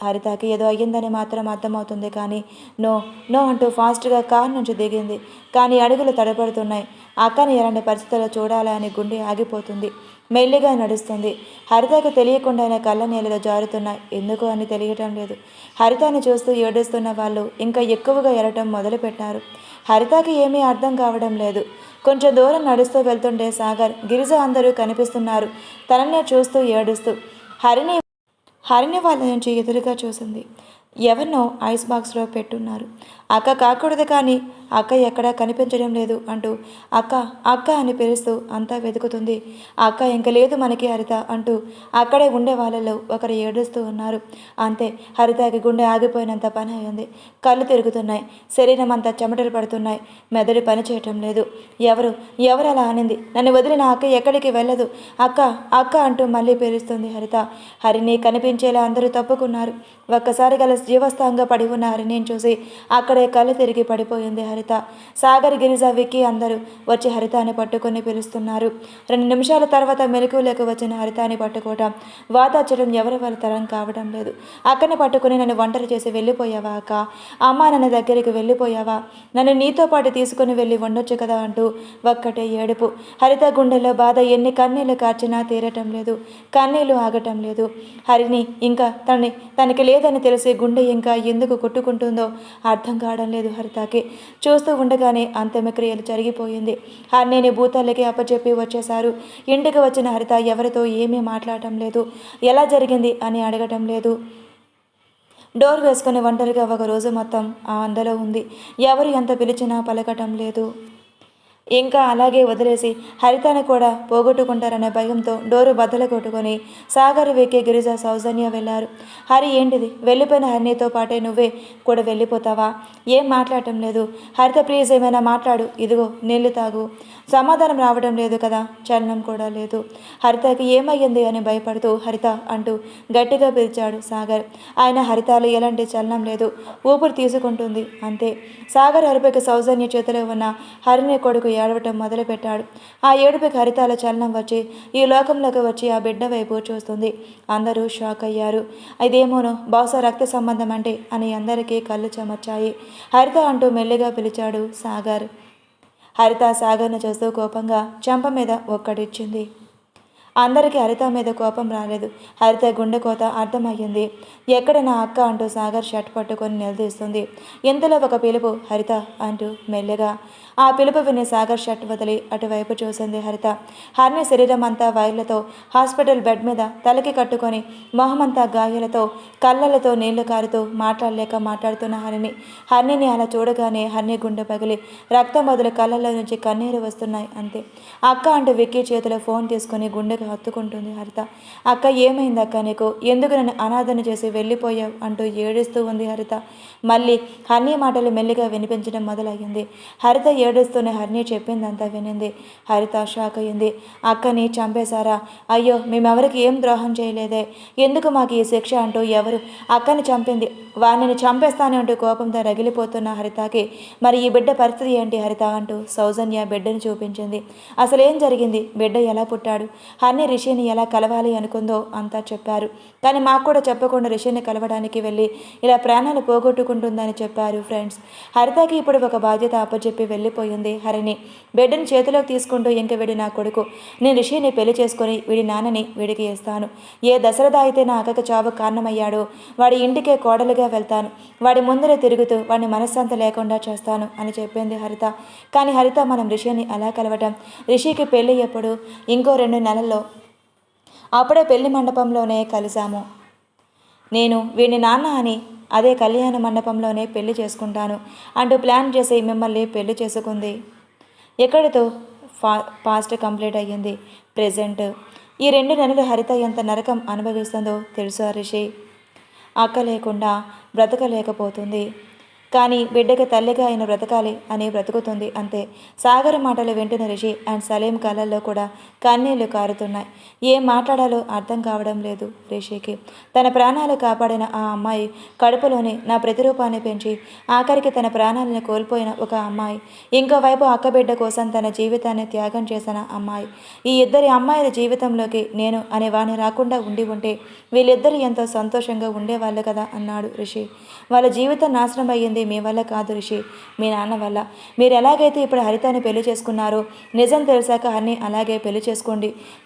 A: హరితకి ఏదో అయ్యిందని మాత్రం అర్థమవుతుంది కానీ నో నో అంటూ ఫాస్ట్గా కారు నుంచి దిగింది. కానీ అడుగులు తడబడుతున్నాయి. అక్కని ఎలాంటి పరిస్థితుల్లో చూడాలా అని గుండె ఆగిపోతుంది. మెల్లిగా నడుస్తుంది. హరితకు తెలియకుండానే కళ్ళ నీళ్ళలో జారుతున్నాయి. ఎందుకు అని తెలియటం లేదు. హరితని చూస్తూ ఏడుస్తున్న వాళ్ళు ఇంకా ఎక్కువగా ఏడటం మొదలుపెట్టారు. హరితకి ఏమీ అర్థం కావడం లేదు. కొంచెం దూరం నడుస్తూ వెళ్తుంటే సాగర్, గిరిజ అందరూ కనిపిస్తున్నారు. తననే చూస్తూ ఏడుస్తూ. హరిణి వాళ్ళ నుంచి ఎదురుగా చూసింది. ఎవరినో ఐస్ బాక్స్లో పెట్టున్నారు. అక్క కాకూడదు కానీ అక్క ఎక్కడా కనిపించడం లేదు అంటూ అక్క అక్క అని పిలుస్తూ అంతా వెతుకుతుంది. అక్క ఇంక లేదు మనకి హరిత అంటూ అక్కడే ఉండే వాళ్ళలో ఒకరు ఏడుస్తూ ఉన్నారు. అంతే, హరితకి గుండె ఆగిపోయినంత పని అయింది. కళ్ళు తిరుగుతున్నాయి, శరీరం అంతా చెమటలు పడుతున్నాయి, మెదడు పని చేయటం లేదు. ఎవరు ఎవరు అలా అనింది? నన్ను వదిలిన అక్క ఎక్కడికి వెళ్ళదు. అక్క అక్క అంటూ మళ్ళీ పిలుస్తుంది హరిత. హరిని కనిపించేలా అందరూ తప్పుకున్నారు. ఒక్కసారి గల జీవస్థంగా పడి ఉన్న హరిని చూసి అక్కడే కళ్ళు తిరిగి పడిపోయింది హరిత. సాగర్, గిరిజ, విక్కీ అందరూ వచ్చి హరితాని పట్టుకొని పిలుస్తున్నారు. 2 నిమిషాల తర్వాత మెలకువలోకి వచ్చిన హరితాని పట్టుకోవటం, వాదార్చడం ఎవరి వాళ్ళ తరం కావడం లేదు. అక్కని పట్టుకుని నన్ను ఒంటరి చేసి వెళ్ళిపోయావా అక్క? అమ్మ నన్ను దగ్గరికి వెళ్ళిపోయావా? నన్ను నీతో పాటు తీసుకుని వెళ్ళి ఉండొచ్చు కదా అంటూ ఒక్కటే ఏడుపు. హరిత గుండెల్లో బాధ ఎన్ని కన్నీళ్లు కార్చినా తీరటం లేదు, కన్నీళ్లు ఆగటం లేదు. హరిని ఇంకా తనకి లేదని తెలిసి గుండె ఇంకా ఎందుకు కొట్టుకుంటుందో అర్థం కావడం లేదు హరితకి. చూస్తూ ఉండగానే అంత్యక్రియలు జరిగిపోయింది. హరిని భూతాలకి అప్పచెప్పి వచ్చేశారు. ఇంటికి వచ్చిన హరిత ఎవరితో ఏమీ మాట్లాడటం లేదు, ఎలా జరిగింది అని అడగటం లేదు. డోర్ వేసుకుని ఒంటరిగా ఒక రోజు మొత్తం అందులో ఉంది. ఎవరు ఎంత పిలిచినా పలకటం లేదు. ఇంకా అలాగే వదిలేసి హరితను కూడా పోగొట్టుకుంటారనే భయంతో డోరు బద్దలు కొట్టుకొని సాగర్, విక్కీ, గిరిజ, సౌజన్య వెళ్ళారు. హరి ఏంటిది? వెళ్ళిపోయిన హరినితో పాటే నువ్వే కూడా వెళ్ళిపోతావా? ఏం మాట్లాడటం లేదు. హరిత ప్లీజ్ ఏమైనా మాట్లాడు, ఇదిగో నీళ్లు తాగు. సమాధానం రావడం లేదు కదా, చలనం కూడా లేదు. హరితకి ఏమయ్యింది అని భయపడుతూ హరిత అంటూ గట్టిగా పిలిచాడు సాగర్. ఆయన హరితలో ఎలాంటి చలనం లేదు, ఊపిరి తీసుకుంటుంది అంతే. సాగర్ అరుపుకి సౌజన్య చేతిలో ఉన్న హరిని కొడుకు ఏడవటం మొదలుపెట్టాడు. ఆ ఏడుపుకి హరితాల చలనం వచ్చి ఈ లోకంలోకి వచ్చి ఆ బిడ్డ వైపు చూస్తుంది. అందరూ షాక్ అయ్యారు. ఇదేమోనో బహుశా రక్త సంబంధం అంటే అని అందరికీ కళ్ళు చెమర్చాయి. హరిత అంటూ మెల్లిగా పిలిచాడు సాగర్. హరిత సాగర్ను చూస్తూ కోపంగా చెంప మీద ఒక్కడిచ్చింది. అందరికీ హరిత మీద కోపం రాలేదు. హరిత గుండె కోత అర్థమయ్యింది. ఎక్కడ నా అక్క అంటూ సాగర్ షర్ట్ పట్టుకొని నిలదీస్తుంది. ఇంతలో ఒక పిలుపు, హరిత అంటూ మెల్లగా. ఆ పిలుపు విని సాగర్ షర్ట్ వదిలి అటువైపు చూసింది హరిత. హరిని శరీరం అంతా వైర్లతో హాస్పిటల్ బెడ్ మీద తలకి కట్టుకొని మొహమంతా గాయాలతో కళ్ళలతో నీళ్లు కారుతూ మాట్లాడలేక మాట్లాడుతున్న హరిని అలా చూడగానే హరిని గుండె పగిలి రక్తం వదిలి కళ్ళల్లో నుంచి కన్నీరు వస్తున్నాయి అంతే. అక్క అంటూ విక్కీ చేతిలో ఫోన్ తీసుకుని గుండెకి హత్తుకుంటుంది హరిత. అక్క ఏమైంది అక్క నీకు? ఎందుకు నన్ను అనాథను చేసి వెళ్ళిపోయావు అంటూ ఏడుస్తూ ఉంది హరిత. మళ్ళీ హరిని మాటలు మెల్లిగా వినిపించడం మొదలయ్యింది. హరిత ఏడుస్తూనే హరిని చెప్పిందంతా వినింది. హరిత షాక్ అయ్యింది. అక్కని చంపేశారా? అయ్యో, మేమెవరికి ఏం ద్రోహం చేయలేదే, ఎందుకు మాకు ఈ శిక్ష అంటూ ఎవరు అక్కని చంపింది? వాణ్ణిని చంపేస్తానే అంటూ కోపంతో రగిలిపోతున్న హరితకి మరి ఈ బిడ్డ పరిస్థితి ఏంటి హరిత అంటూ సౌజన్య బిడ్డను చూపించింది. అసలేం జరిగింది? బిడ్డ ఎలా పుట్టాడు? హరిని రిషిని ఎలా కలవాలి అనుకుందో అంతా చెప్పారు. కానీ మాకు కూడా చెప్పకుండా రిషిని కలవడానికి వెళ్ళి ఇలా ప్రాణాలు పోగొట్టుకుంటుందని చెప్పారు ఫ్రెండ్స్. హరితకి ఇప్పుడు ఒక బాధ్యత అప్పచెప్పి వెళ్ళిపోయింది హరిని. బిడ్డను చేతిలోకి తీసుకుంటూ ఇంక వీడి నా కొడుకు, నేను రిషిని పెళ్లి చేసుకుని వీడి నాన్నని వీడికి ఇస్తాను. ఏ దశరథ అయితే నా అక్కకి చావు కారణమయ్యాడో వాడి ఇంటికే కోడలుగా వెళ్తాను. వాడి ముందరే తిరుగుతూ వాడిని మనశ్శాంతి లేకుండా చేస్తాను అని చెప్పింది హరిత. కానీ హరిత మనం రిషిని అలా కలవటం, రిషికి పెళ్ళి ఎప్పుడు? ఇంకో 2 నెలల్లో. అప్పుడే పెళ్లి మండపంలోనే కలిశాము. నేను వీడిని నాన్న అని అదే కళ్యాణ మండపంలోనే పెళ్లి చేసుకుంటాను అంటూ ప్లాన్ చేసి మిమ్మల్ని పెళ్లి చేసుకుంది. ఎక్కడితో పాస్ట్ కంప్లీట్ అయ్యింది. ప్రెజెంట్ ఈ 2 నెలలు హరిత ఎంత నరకం అనుభవిస్తుందో తెలుసా రిషి? అక్క లేకుండా బ్రతకలేకపోతుంది. కానీ బిడ్డకి తల్లిగా ఆయన బ్రతకాలి అని బ్రతుకుతుంది అంతే. సాగర్ మాటలు వింటున్న రిషి అండ్ సలీం కళ్ళల్లో కూడా కన్నీళ్లు కారుతున్నాయి. ఏం మాట్లాడాలో అర్థం కావడం లేదు రిషికి. తన ప్రాణాలు కాపాడిన ఆ అమ్మాయి కడుపులోనే నా ప్రతిరూపాన్ని పెంచి ఆఖరికి తన ప్రాణాలను కోల్పోయిన ఒక అమ్మాయి, ఇంకోవైపు అక్క బిడ్డ కోసం తన జీవితాన్ని త్యాగం చేసిన అమ్మాయి. ఈ ఇద్దరి అమ్మాయిల జీవితంలోకి నేను అనే వాణి రాకుండా ఉంటే వీళ్ళిద్దరూ ఎంతో సంతోషంగా ఉండేవాళ్ళు కదా అన్నాడు రిషి. వాళ్ళ జీవితం నాశనం అయ్యింది మీ వల్ల కాదు రిషి, మీ నాన్న వల్ల. మీరు ఎలాగైతే ఇప్పుడు హరితని పెళ్లి చేసుకున్నారో నిజం తెలిసాక హరిని అలాగే పెళ్లి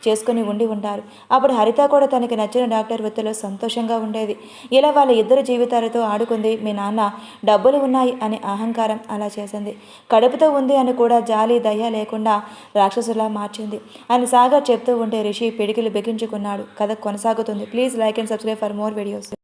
A: చేసుకుని ఉండి ఉంటారు. అప్పుడు హరిత కూడా తనకి నచ్చిన డాక్టర్ వృత్తిలో సంతోషంగా ఉండేది. ఇలా వాళ్ళ ఇద్దరు జీవితాలతో ఆడుకుంది మీ నాన్న. డబ్బులు ఉన్నాయి అనే అహంకారం అలా చేసింది. కడుపుతో ఉంది అని కూడా జాలి దయ లేకుండా రాక్షసులా మార్చింది అని సాగర్ చెప్తూ ఉంటే రిషి పిడికిలు బిగించుకున్నాడు. కథ కొనసాగుతుంది. Please like and subscribe for more videos.